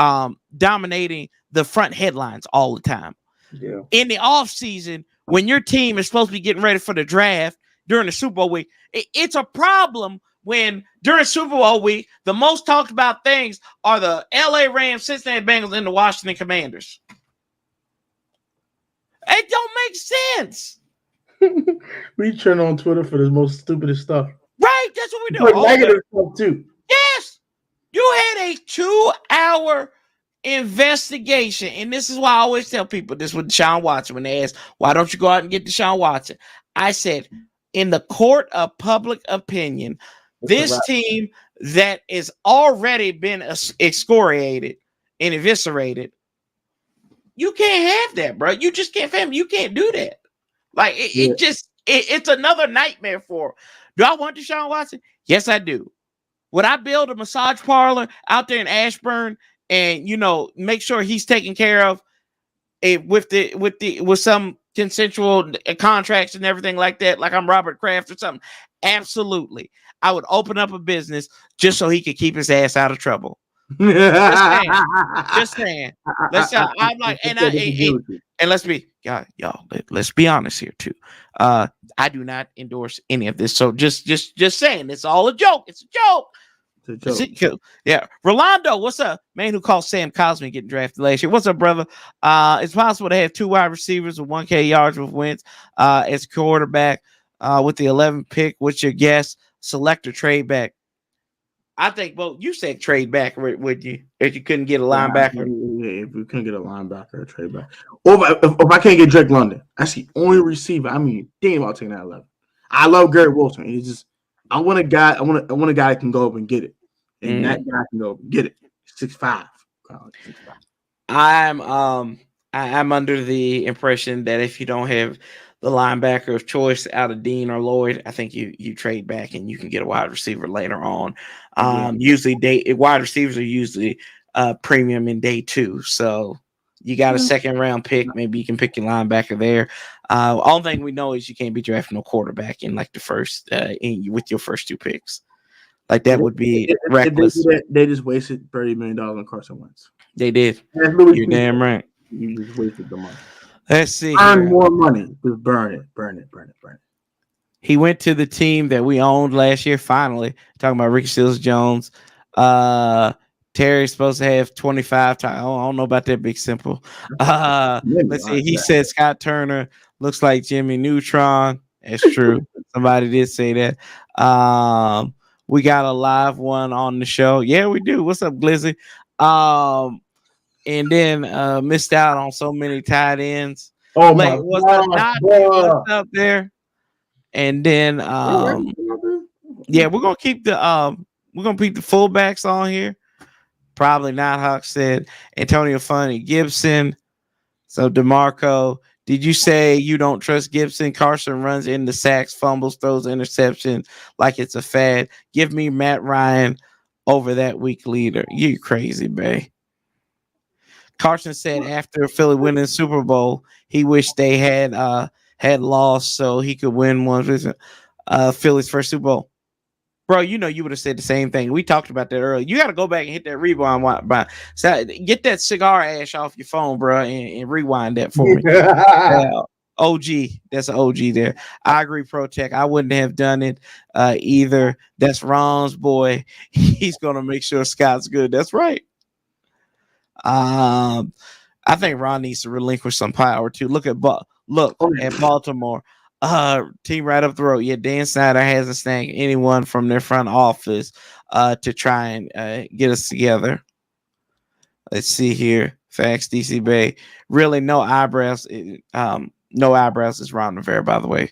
front headlines all the time. Yeah. In the offseason, when your team is supposed to be getting ready for the draft during the Super Bowl week, it's a problem when during Super Bowl week, the most talked about things are the LA Rams, Cincinnati Bengals, and the Washington Commanders. It don't make sense. We turn on Twitter for the most stupidest stuff. Right, that's what we do. Negative stuff too. Yes. You had a 2-hour investigation, and this is why I always tell people this with Deshaun Watson when they ask, why don't you go out and get Deshaun Watson? I said, in the court of public opinion, this team that is already been excoriated and eviscerated, you can't have that, bro. You just can't, fam. You can't do that. Like, it's another nightmare for. Do I want Deshaun Watson? Yes, I do. Would I build a massage parlor out there in Ashburn and, make sure he's taken care of with some consensual contracts and everything like that, like I'm Robert Kraft or something? Absolutely. I would open up a business just so he could keep his ass out of trouble. Just saying. I'm like, and let's be, y'all, let's be honest here too. I do not endorse any of this. So just saying, it's all a joke. It's a joke. Yeah, Rolando, what's up? Man who called Sam Cosmi getting drafted last year. What's up, brother? It's possible to have 2 wide receivers with 1K yards with Wentz as quarterback with the 11th pick. What's your guess? Select or trade back? I think, well, you said trade back, would you? If you couldn't get a linebacker. Yeah, if we couldn't get a linebacker or trade back. Or if I can't get Drake London, that's the only receiver. I mean, damn, I'll take that 11. I love Garrett Wilson. He's just, I want a guy that can go up and get it. And that guy can go up and get it. 6'5". I'm under the impression that if you don't have the linebacker of choice out of Dean or Lloyd, I think you trade back and you can get a wide receiver later on. Usually wide receivers are usually premium in day 2. So you got a second round pick. Maybe you can pick your linebacker there. All thing we know is you can't be drafting no quarterback in like the first with your first 2 picks. Like that would be reckless. They just wasted $30 million on Carson Wentz. They did. You're damn right. You just wasted the money. Let's see. Earn more money. Just burn it. He went to the team that we owned last year. Finally, talking about Ricky Seals-Jones. Terry's supposed to have 25 times. I don't know about that big simple. Let's see. He said Scott Turner looks like Jimmy Neutron. It's true. Somebody did say that. We got a live one on the show. Yeah, we do. What's up, Glizzy? And then missed out on so many tight ends. Oh my God, what's up there? And then yeah, we're gonna keep the fullbacks on here. Probably not. Hawk said Antonio Funny, Gibson. So DeMarco, did you say you don't trust Gibson? Carson runs into sacks, fumbles, throws interceptions like it's a fad. Give me Matt Ryan over that weak leader. You crazy, bae. Carson said after Philly winning the Super Bowl, he wished they had lost so he could win one with Philly's first Super Bowl. Bro, you know you would have said the same thing. We talked about that earlier. You got to go back and hit that rewind. So get that cigar ash off your phone, bro, and rewind that for me. OG, that's an OG there. I agree, Protech. I wouldn't have done it either. That's Ron's boy. He's gonna make sure Scott's good. That's right. I think Ron needs to relinquish some power too. Look at Baltimore. Team right up the road. Yeah, Dan Snyder hasn't snagged anyone from their front office to try and get us together. Let's see here. Facts, DC Bay. Really, no eyebrows. No eyebrows is Ron Rivera, by the way.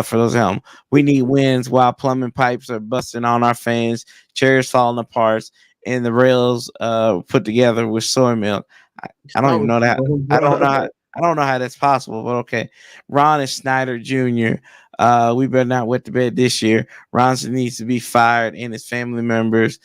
For those at home, we need wins while plumbing pipes are busting on our fans, chairs falling apart, and the rails put together with soy milk. I don't even know that. I don't know how that's possible, but okay. Ron is Snyder Jr. We better not wet the bed this year. Ron needs to be fired, and his family members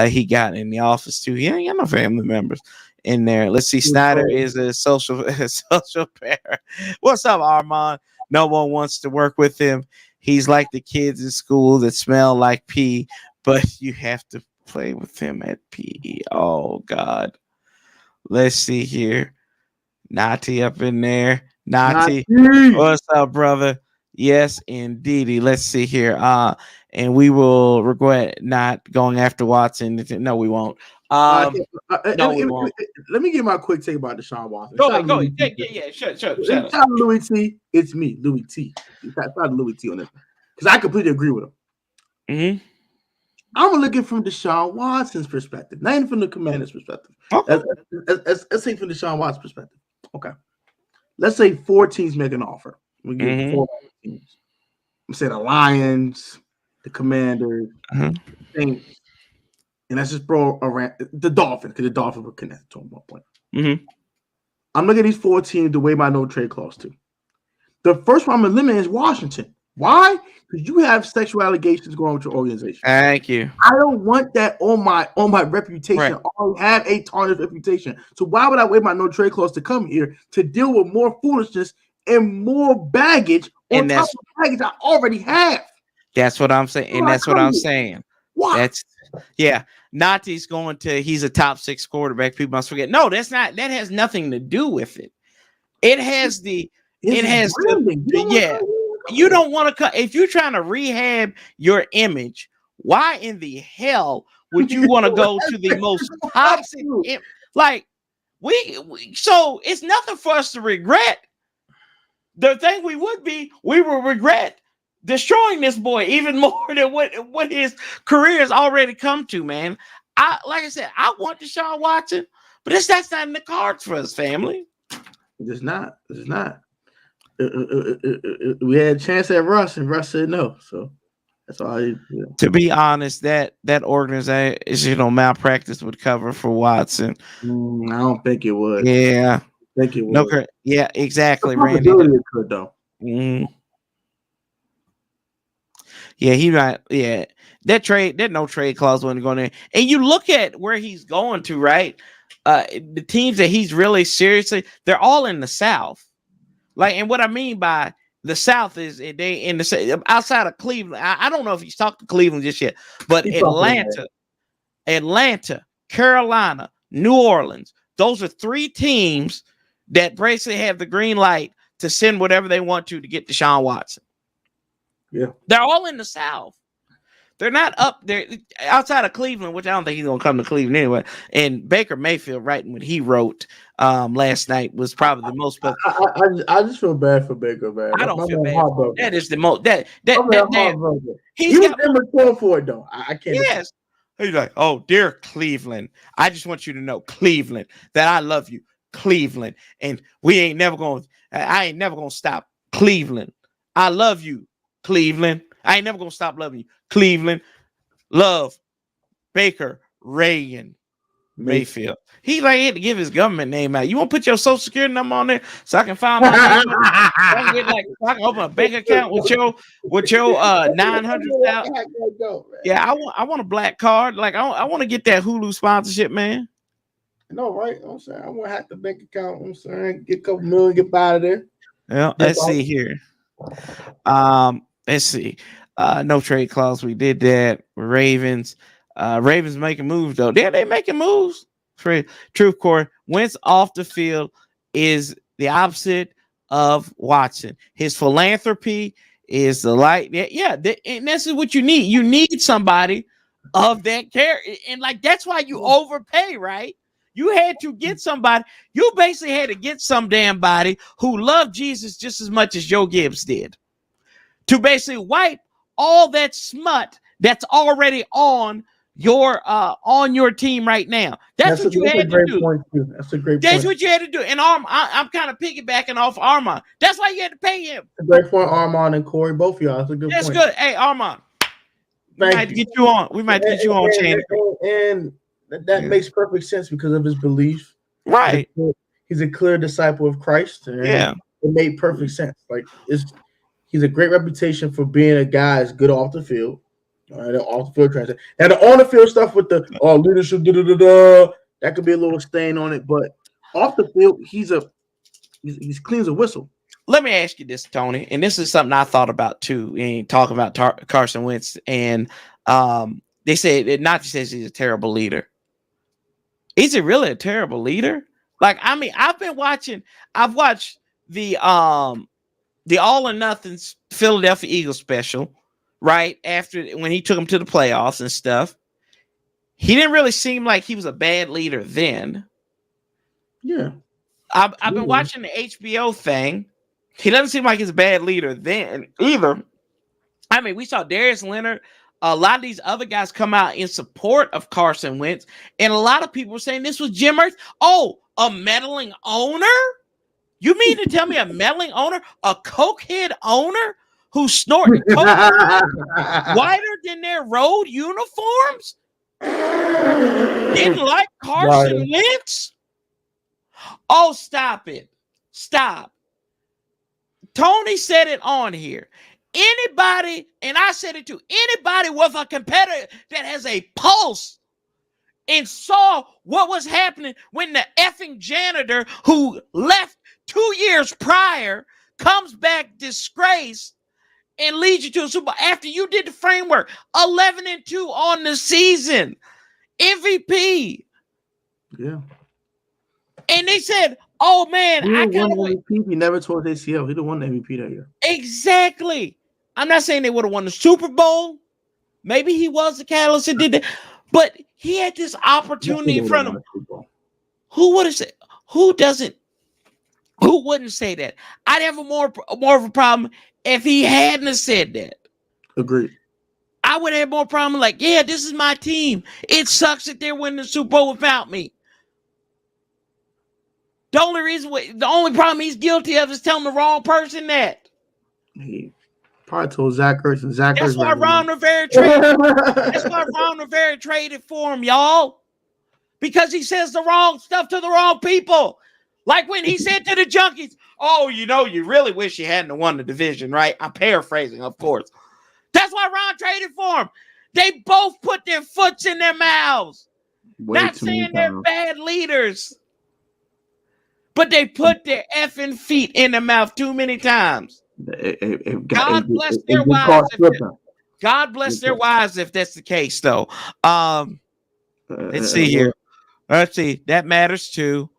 he got in the office too. He ain't got no family members in there. Let's see. Snyder is a social pair. What's up, Armand? No one wants to work with him. He's like the kids in school that smell like pee, but you have to play with him at PE. Oh God. Let's see here. Nati up in there. Nati. What's up, brother? Yes, indeedy. Let's see here. And we will regret not going after Watson. No, we won't. No, we won't. Let me give my quick take about Deshaun Watson. Go ahead. Yeah. Shut up. Louis T. It's me, Louis T. Shout out to Louis T on this because I completely agree with him. Mm-hmm. I'm looking from Deshaun Watson's perspective, not even from the Commander's perspective. Okay. Let's say from Deshaun Watson's perspective. Okay. Let's say 4 teams make an offer. We get 4 teams. Let's say the Lions, the Commanders, the Saints, and let's just throw around the Dolphins because the Dolphins were connected to them at one point. Mm-hmm. I'm looking at these 4 teams the way my no trade clause to. The first one I'm eliminating is Washington. Why? Because you have sexual allegations going on with your organization. Thank you. I don't want that on my reputation. Right. I have a tarnished reputation. So why would I wait my no trade clause to come here to deal with more foolishness and more baggage on top of the baggage I already have? That's what I'm saying. And that's what I'm saying. Why? Nati's going to, he's a top 6 quarterback. People must forget. No, that has nothing to do with it. You don't want to cut. If you're trying to rehab your image, why in the hell would you want to go to the most toxic? Like so it's nothing for us to regret. The thing we will regret destroying this boy even more than what his career has already come to, man. Like I said, I want Deshaun Watson, but that's not in the cards for us, family. It's not. It's not. We had a chance at Russ, and Russ said no. So that's all. To be honest, that organization, malpractice would cover for Watson. I don't think it would. Yeah, I think it would. No, yeah, exactly, Randy. It could though. Yeah, he might. Yeah, that no trade clause wasn't going in. And you look at where he's going to, right? The teams that he's really seriously, they're all in the South. Like, and what I mean by the South is they in the outside of Cleveland. I don't know if he's talked to Cleveland just yet, but Atlanta, Carolina, New Orleans. Those are three teams that basically have the green light to send whatever they want to get Deshaun Watson. Yeah, they're all in the South. They're not up there outside of Cleveland, which I don't think he's gonna come to Cleveland anyway. And Baker Mayfield writing what he wrote last night was probably the most. I just feel bad for Baker, man. I don't feel bad. That is the most. He was immature for it though. I can't. Yes. He's like, oh, dear Cleveland, I just want you to know, Cleveland, that I love you, Cleveland, and I ain't never gonna stop, Cleveland. I love you, Cleveland. I ain't never gonna stop loving you, Cleveland. Love, Baker Reagan Mayfield. He had to give his government name out. You want to put your social security number on there so I can find my name? I can open a bank account with your 900,000. Yeah, I want a black card. Like I want to get that Hulu sponsorship, man. No, right? I'm saying I want to hack the bank account. I'm saying get a couple million, get out of there. Well, let's see here. Let's see. No trade clause. We did that. Ravens. Ravens making moves though. They making moves. Truth core. Wentz off the field is the opposite of Watson. His philanthropy is the light. Yeah, and this is what you need. You need somebody of that character, and that's why you overpay, right? You had to get somebody. You basically had to get some damn body who loved Jesus just as much as Joe Gibbs did, to basically wipe all that smut that's already on your team right now. That's what you had to do. That's a great point. That's what you had to do. And I'm kind of piggybacking off Armand. That's why you had to pay him. A great point, Armand and Corey, both of y'all. That's a good point. That's good. Hey, Armand, we might get you on. We might get you on, Chan. And that makes perfect sense because of his belief. Right. He's a clear disciple of Christ. And it made perfect sense. He's a great reputation for being a guy that's good off the field. Off the field transaction. Now the on the field stuff with the leadership, that could be a little stain on it, but off the field, he's clean as a whistle. Let me ask you this, Tony, and this is something I thought about too in talking about Carson Wentz, and they say not just says he's a terrible leader. Is he really a terrible leader? I've watched the All or Nothing Philadelphia Eagles special. Right after when he took him to the playoffs and stuff, he didn't really seem like he was a bad leader then. Yeah, I've been watching the HBO thing. He doesn't seem like he's a bad leader then either. We saw Darius Leonard, a lot of these other guys come out in support of Carson Wentz, and a lot of people were saying this was Jim Irsay. Oh, a meddling owner? You mean to tell me a meddling owner, a cokehead owner? Who snorted coke whiter than their road uniforms? Didn't like Carson Wentz? Oh, stop it. Stop. Tony said it on here. Anybody, and I said it too, anybody with a competitor that has a pulse and saw what was happening when the effing janitor who left 2 years prior comes back disgraced and leads you to a Super Bowl after you did the framework. 11-2 on the season. MVP. Yeah. And they said, oh, man, I can't wait. He never tore his ACL. He didn't win the MVP that year. Exactly. I'm not saying they would have won the Super Bowl. Maybe he was the catalyst that did that. But he had this opportunity in front of him. Who would have said? Who doesn't? Who wouldn't say that? I'd have more of a problem if he hadn't said that. Agreed. I would have more problem like, yeah, this is my team. It sucks that they're winning the Super Bowl without me. The only problem he's guilty of is telling the wrong person that. He probably told Zach Ertz, and Zach Ertz. That's why Ron Rivera traded. That's why Ron Rivera traded for him, y'all. Because he says the wrong stuff to the wrong people. Like when he said to the Junkies, "Oh, you really wish you hadn't won the division, right?" I'm paraphrasing, of course. That's why Ron traded for him. They both put their foots in their mouths. Not saying they're bad leaders, but they put their effing feet in their mouth too many times. God bless their wives. God bless their wives if that's the case, though. Let's see here. Let's see. That matters too.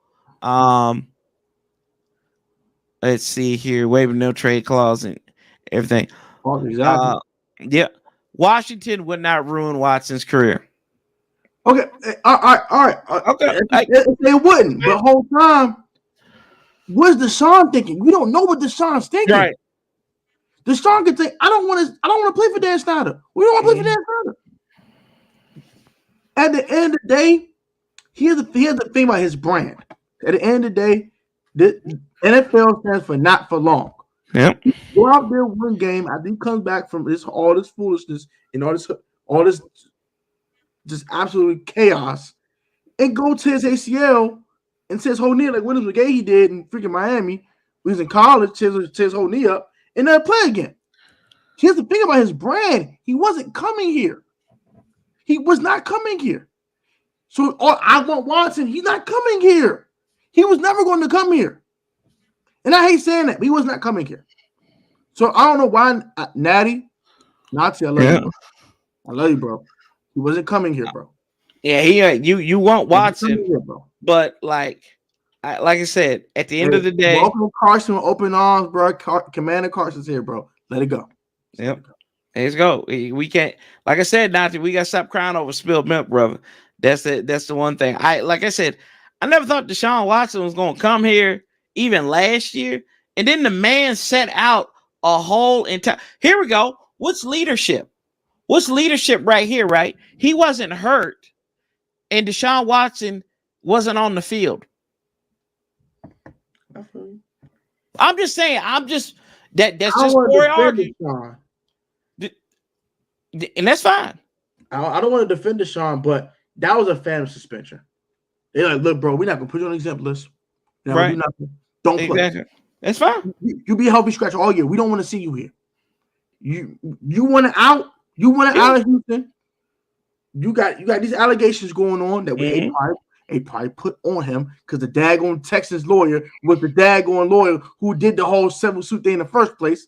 Let's see here. Waiving no trade clause and everything. Oh, exactly. Yeah. Washington would not ruin Watson's career. Okay. All right. Okay. They wouldn't. But the whole time, what's Deshaun thinking? We don't know what Deshaun's thinking. Right. Deshaun could think, I don't want to play for Dan Snyder. We don't want to play for Dan Snyder. At the end of the day, here's the thing about his brand. At the end of the day, the NFL stands for not for long. Yep. Go out there, win game. I think he comes back from all this foolishness and all this just absolute chaos, and go to his ACL and tear his whole knee like Williams McGay he did in freaking Miami. When he was in college, tear his whole knee up and then play again. Here's the thing about his brand. He wasn't coming here. He was not coming here. So I want Watson. He's not coming here. He was never going to come here. And I hate saying that, but he was not coming here. So I don't know why Nazi, I love you, bro. I love you, bro. He wasn't coming here, bro. Yeah, you want Watson, here, bro. But like I said, at the end of the day, welcome Carson with open arms, bro. Commander Carson's here, bro. Let it go. Yep. Let's go. We can't, like I said, Nazi, we gotta stop crying over spilled milk, brother. That's the one thing. Like I said, I never thought Deshaun Watson was gonna come here even last year. And then the man set out a whole entire. Here we go. What's leadership? What's leadership right here, right? He wasn't hurt, and Deshaun Watson wasn't on the field. I'm just saying. That's just poor argument. And that's fine. I don't want to defend Deshaun, but that was a phantom suspension. They're like, look, bro, we're not gonna put you on the exempt list. Right. Don't play. Exactly. That's fine. You be a healthy scratch all year. We don't want to see you here. You want to out. You want to out of Houston. You got these allegations going on that we probably put on him because the daggone Texas lawyer was the daggone lawyer who did the whole civil suit thing in the first place.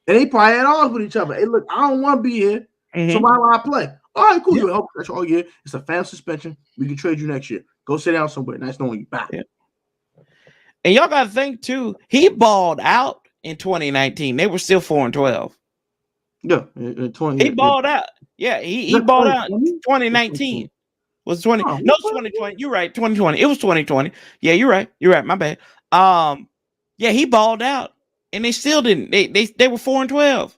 And they probably had odds with each other. Hey, look, I don't want to be here, so why would I play? All right, cool. You're a healthy scratch all year. It's a fan suspension. We can trade you next year. Go sit down somewhere. Nice knowing you. Bye. Yeah. And y'all got to think, too, he balled out in 2019. They were still 4-12. Yeah. He balled out. Yeah, he balled out in 2019. Was 20? No, 2020. You're right. 2020. It was 2020. Yeah, you're right. You're right. My bad. Yeah, he balled out, and they still didn't. They were 4-12.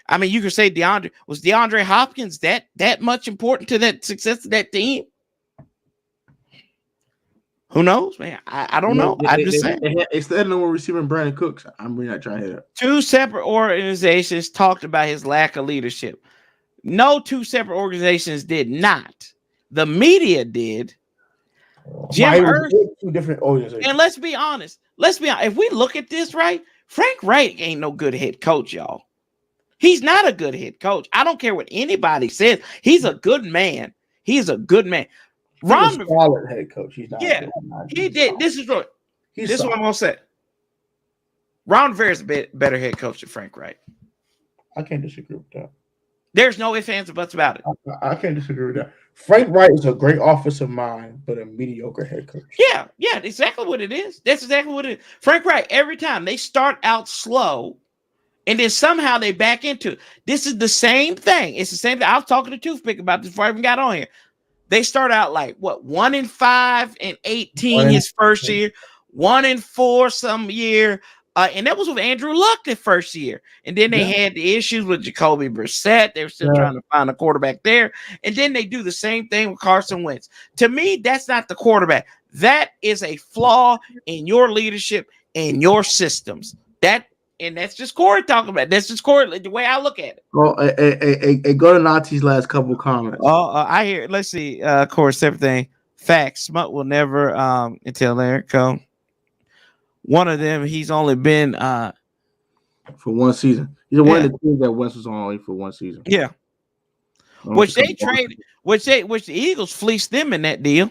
I mean, you could say DeAndre Hopkins that much important to that success of that team? Who knows, man? I don't know. I'm just saying. Instead of receiving Brandon Cooks, I'm really not trying to hit it. Two separate organizations talked about his lack of leadership. No two separate organizations did not. The media did. Jim Irsay. Two different organizations. And let's be honest. If we look at this right, Frank Reich ain't no good head coach, y'all. He's not a good head coach. I don't care what anybody says. He's a good man. He's a good man. Ron, a solid head coach. He's not. Yeah, he did. Solid. This is what I'm gonna say. Ron Rivera is a better head coach than Frank Reich. I can't disagree with that. There's no ifs, ands, or buts about it. I can't disagree with that. Frank Reich is a great offensive mind, but a mediocre head coach. Yeah, exactly what it is. That's exactly what it is. Frank Reich, every time they start out slow And then somehow they back into it. This is the same thing. It's the same thing. I was talking to Toothpick about this before I even got on here. They start out like what 1-5 and 18 his first year, 1-4 some year. And that was with Andrew Luck the first year. And then they had the issues with Jacoby Brissett. They were still trying to find a quarterback there. And then they do the same thing with Carson Wentz. To me, that's not the quarterback. That is a flaw in your leadership and your systems. And that's just Corey talking about. That's just Corey, the way I look at it. Well, go to Nati's last couple of comments. I hear. Let's see. Corey, everything. Facts. Smut will never until there come. One of them, he's only been for one season. He's one of the teams that Wentz was on only for one season. Yeah. Which they traded, which the Eagles fleeced them in that deal.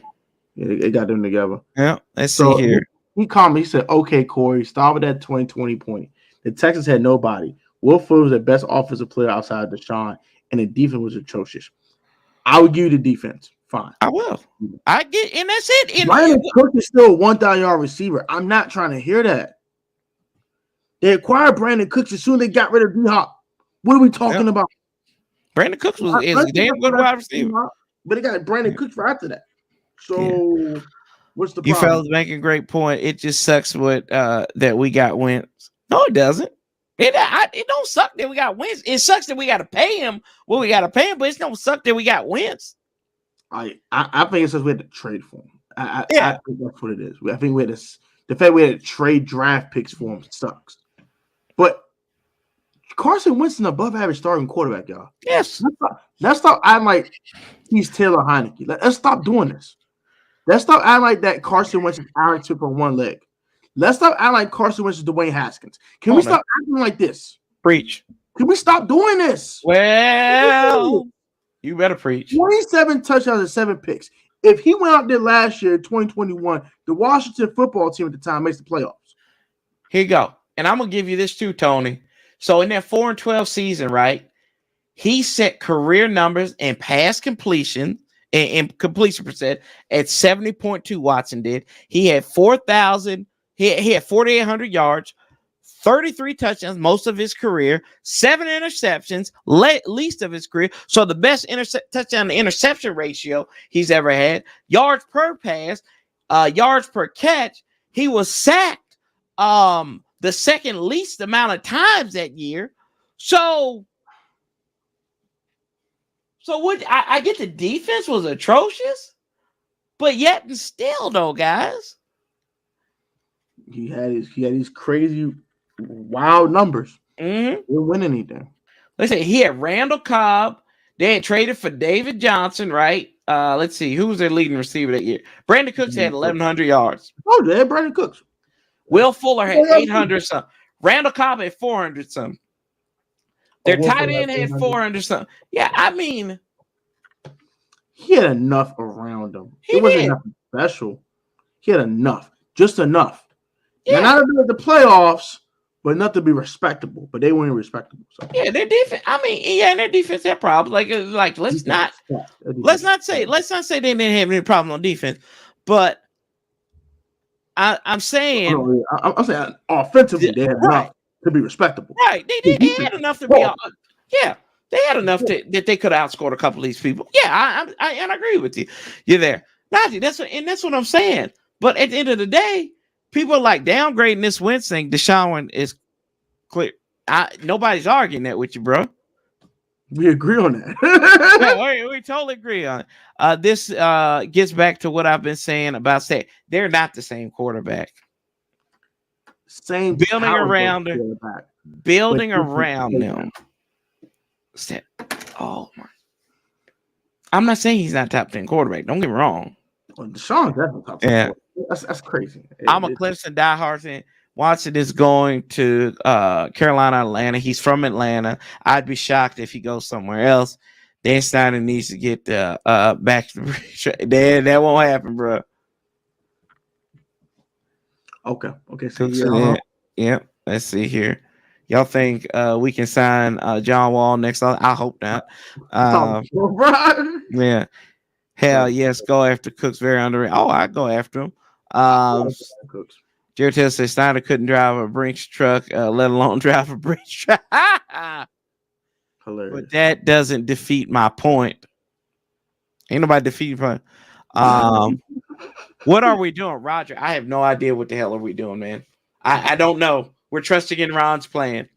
Yeah, they got them together. Yeah. Let's see here. He called me. He said, "Okay, Corey, stop with that 2020 point. The Texans had nobody. Will Fuller was the best offensive player outside Deshaun, and the defense was atrocious. I would give you the defense. Fine. I will. I get, and that's it. Brandon Cooks is still a 1,000-yard receiver. I'm not trying to hear that. They acquired Brandon Cooks as soon as they got rid of D-Hop. What are we talking about? Brandon Cooks was a damn good wide receiver. But they got Brandon Cooks for after that. So what's the problem? You fellas making a great point. It just sucks what that we got Wentz. No, it doesn't. It don't suck that we got Wentz. It sucks that we got to pay him what we got to pay him, but it don't suck that we got Wentz. I think it's just we had to trade for him. I think that's what it is. I think we had the fact we had to trade draft picks for him sucks. But Carson Wentz is an above average starting quarterback, y'all. Yes. Let's stop acting like he's Taylor Heineke. Let's stop doing this. Let's stop acting like that Carson Wentz is Aaron Tip on one leg. Let's stop acting like Carson Wentz is Dwayne Haskins. Can we stop acting like this? Preach. Can we stop doing this? Well, you better preach. 27 touchdowns and 7 picks. If he went out there last year, 2021, the Washington football team at the time makes the playoffs. Here you go. And I'm going to give you this too, Tony. So in that 4-12 season, right, he set career numbers in pass completion and completion percent at 70.2. Watson did. He had 4,000. He had 4,800 yards, 33 touchdowns, most of his career, 7 interceptions, least of his career. So the best touchdown to interception ratio he's ever had. Yards per pass, yards per catch. He was sacked the second least amount of times that year. So what? I get the defense was atrocious, but yet and still, though, guys. He had these crazy, wild numbers. Mm-hmm. Didn't win anything. Let's say he had Randall Cobb. They had traded for David Johnson, right? Let's see. Who was their leading receiver that year? Brandon Cooks had 1,100 yards. Oh, they had Brandon Cooks. Will Fuller had 800 something. Randall Cobb had 400 something. Their tight end had 400 something. Yeah, I mean. He had enough around him. It wasn't nothing special. He had enough. Just enough. Yeah. Now, not to be at the playoffs, but not to be respectable. But they weren't respectable. So. Yeah, their defense. I mean, their defense had problems. Like let's not say they didn't have any problem on defense. But I'm saying I'm saying offensively they had enough to be respectable. Right. They had enough to be they had enough that they could have outscored a couple of these people. Yeah, I agree with you. You're there. Najee, that's what I'm saying. But at the end of the day, people are like downgrading this Wentz thing. Deshaun is clear. Nobody's arguing that with you, bro. We agree on that. Yeah, we totally agree on it. This gets back to what I've been saying about they're not the same quarterback. Same building around them. Building around them. Oh my! I'm not saying he's not top 10 quarterback. Don't get me wrong. Well, Deshaun's definitely top 10. Yeah, that's crazy. I'm a Clemson diehard fan. Watson is going to Carolina, Atlanta. He's from Atlanta. I'd be shocked if he goes somewhere else. Dan Snyder needs to get back to the that won't happen, bro. Okay. So, yeah. Let's see here. Y'all think we can sign John Wall next? I hope not. Yeah. Hell yes, go after Cooks. Very underrated. Oh, I go after him. Jared Taylor says Snyder couldn't drive a Brinks truck, let alone drive a Brinks truck. Hilarious. But that doesn't defeat my point. Ain't nobody defeating point. What are we doing, Roger? I have no idea what the hell are we doing, man. I don't know. We're trusting in Ron's plan.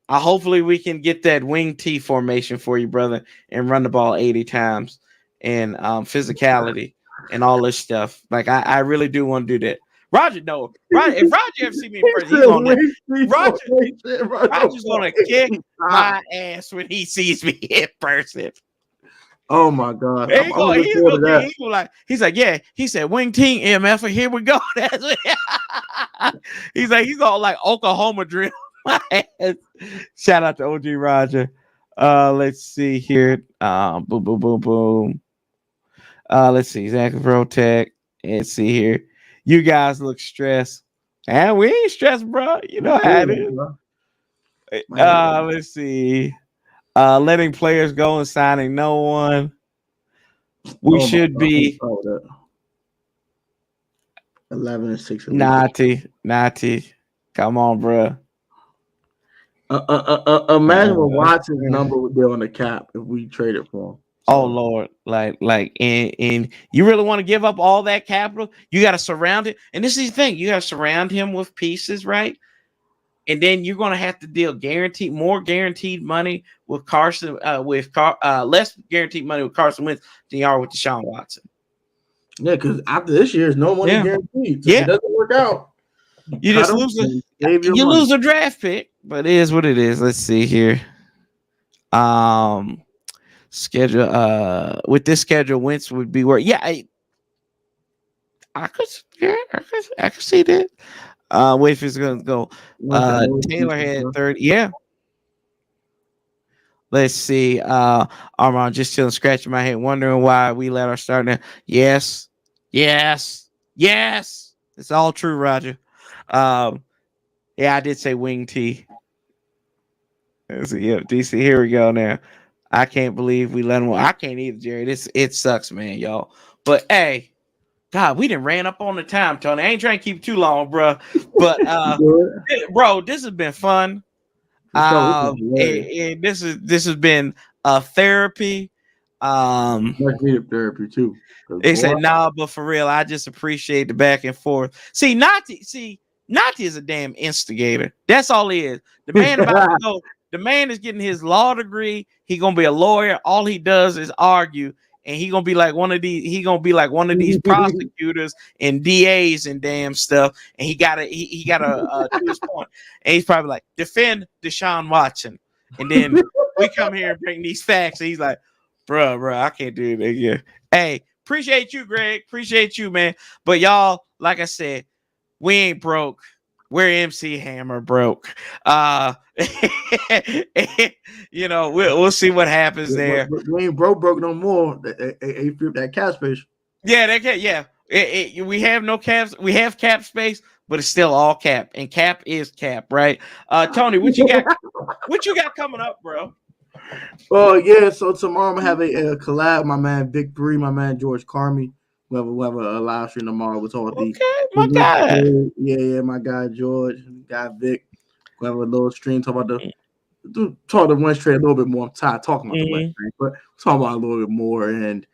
Hopefully we can get that wing T formation for you, brother, and run the ball 80 times and physicality and all this stuff. Like I really do want to do that. Roger, no. Roger, if Roger ever see me in person, he's Roger's gonna kick my ass when he sees me in person. Oh my God! He's like, yeah. He said, "Wing team, MF, here we go." That's what he's like. He's all like Oklahoma drill. Shout out to OG Roger. Let's see here. Boom, boom, boom, boom. Let's see. Exactly, Protech. Let's see here. You guys look stressed, and we ain't stressed, bro. You know how it is. Let's see. Letting players go and signing no one. We should be 11-6. Natty. Come on, bro. Imagine what Watson's number would be on the cap if we traded for him. Oh Lord, and you really want to give up all that capital? You got to surround it. And this is the thing: you got to surround him with pieces, right? And then you're going to have to deal more guaranteed money with Carson, less guaranteed money with Carson Wentz than you are with Deshaun Watson. Yeah, because after this year, there's no money guaranteed. So if it doesn't work out, you just lose a draft pick. But it is what it is. Let's see here. Schedule. With this schedule, Wentz would be where. Yeah, I could see that. Wait if it's gonna go. Taylor had 30. Yeah. Let's see. Armand just chilling, scratching my head, wondering why we let our starter. Yes. It's all true, Roger. Yeah, I did say wing T. Let's see. Yep, DC. Here we go. Now, I can't believe we let him. I can't either, Jerry. It sucks, man, y'all. But hey. God, we done ran up on the time, Tony. I ain't trying to keep too long, bro. But bro, this has been fun. And this has been therapy. Needed therapy too. They said nah, but for real, I just appreciate the back and forth. See, Nati is a damn instigator. That's all he is. The man about to go. The man is getting his law degree. He gonna be a lawyer. All he does is argue. And he gonna be like one of these prosecutors and DAs and damn stuff. And he gotta to his point. And he's probably like, defend Deshaun Watson. And then we come here and bring these facts. And he's like, bro, I can't do it again. Hey, appreciate you, Greg. Appreciate you, man. But y'all, like I said, we ain't broke. We're MC Hammer broke. We'll see what happens there. But we ain't broke no more. They flip that cap space. Yeah, they can. Yeah, we have no caps. We have cap space, but it's still all cap, and cap is cap, right? Tony, what you got? What you got coming up, bro? Oh yeah, so tomorrow I'm gonna have a collab. My man Big 3, my man George Carmi. We'll have a live stream tomorrow with all the my guy. Yeah, my guy George, guy Vic. We'll have a little stream talk about the Wentz trade a little bit more. I'm tired of talking about the Wentz trade, but talk about it a little bit more and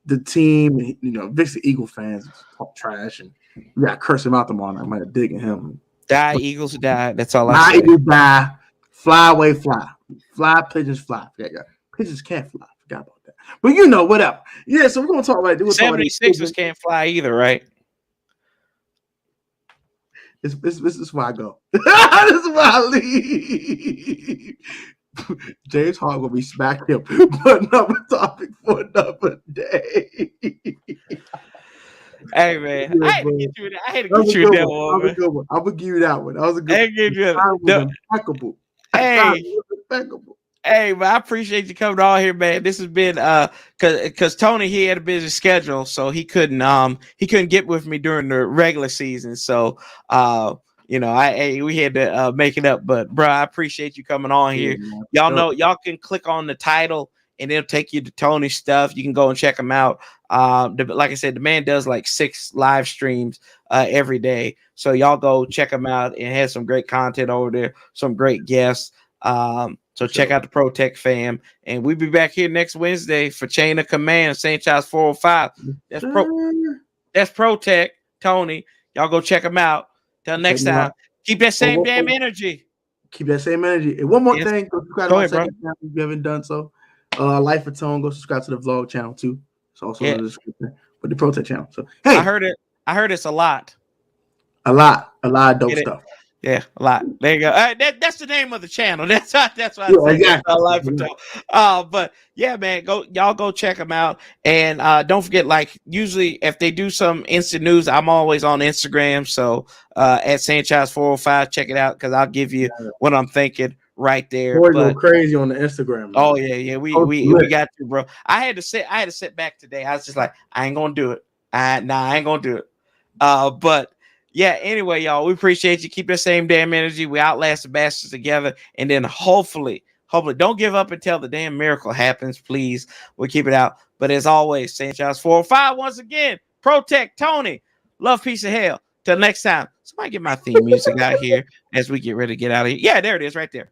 the team. Vic's the Eagle fans talk trash, and we got to curse him out tomorrow night. I might have digging him. Die Eagles die. That's all I say. Eagles die. Fly away, fly. Fly pigeons fly. Pigeons can't fly. Forgot about that. But whatever. Yeah, so we're gonna talk about it. 76ers can't fly either, right? This is where I go. This is where I leave. James Harden will be smacked him. But another topic for another day. Hey man, I had to get you that one. I'm gonna give you that one. That was a good one. Impeccable. Hey, man, I appreciate you coming on here, man. This has been because Tony, he had a busy schedule, so he couldn't get with me during the regular season. So we had to make it up. But bro, I appreciate you coming on here. Y'all know y'all can click on the title and it'll take you to Tony's stuff. You can go and check him out. Like I said, the man does like 6 live streams every day. So y'all go check him out and has some great content over there, some great guests. So check out the Protech fam, and we'll be back here next Wednesday for Chain of Command, Sanchez 405. That's Protech, Tony. Y'all go check him out. Till next time, keep that same damn energy. Keep that same energy. And one more thing, go subscribe to my second channel if you haven't done so. Life of Tone, go subscribe to the vlog channel too. It's also in the description, but the Protech channel. So hey, I heard it's a lot. A lot of dope stuff. Yeah, a lot. There you go. That's the name of the channel. That's why I say exactly. Life of Tone. But yeah, man, y'all go check them out. And don't forget, like usually if they do some instant news, I'm always on Instagram. So at Sanchez 405, check it out because I'll give you what I'm thinking right there. Boys go crazy on the Instagram. Man. Oh yeah. We got you, bro. I had to sit back today. I was just like, I ain't gonna do it. I ain't gonna do it. But yeah, anyway, y'all, we appreciate you. Keep the same damn energy. We outlast the bastards together. And then hopefully, don't give up until the damn miracle happens, please. We'll keep it out. But as always, Sanchez 405 once again. Protech, Tony. Love, peace, and hell. Till next time. Somebody get my theme music out here as we get ready to get out of here. Yeah, there it is right there.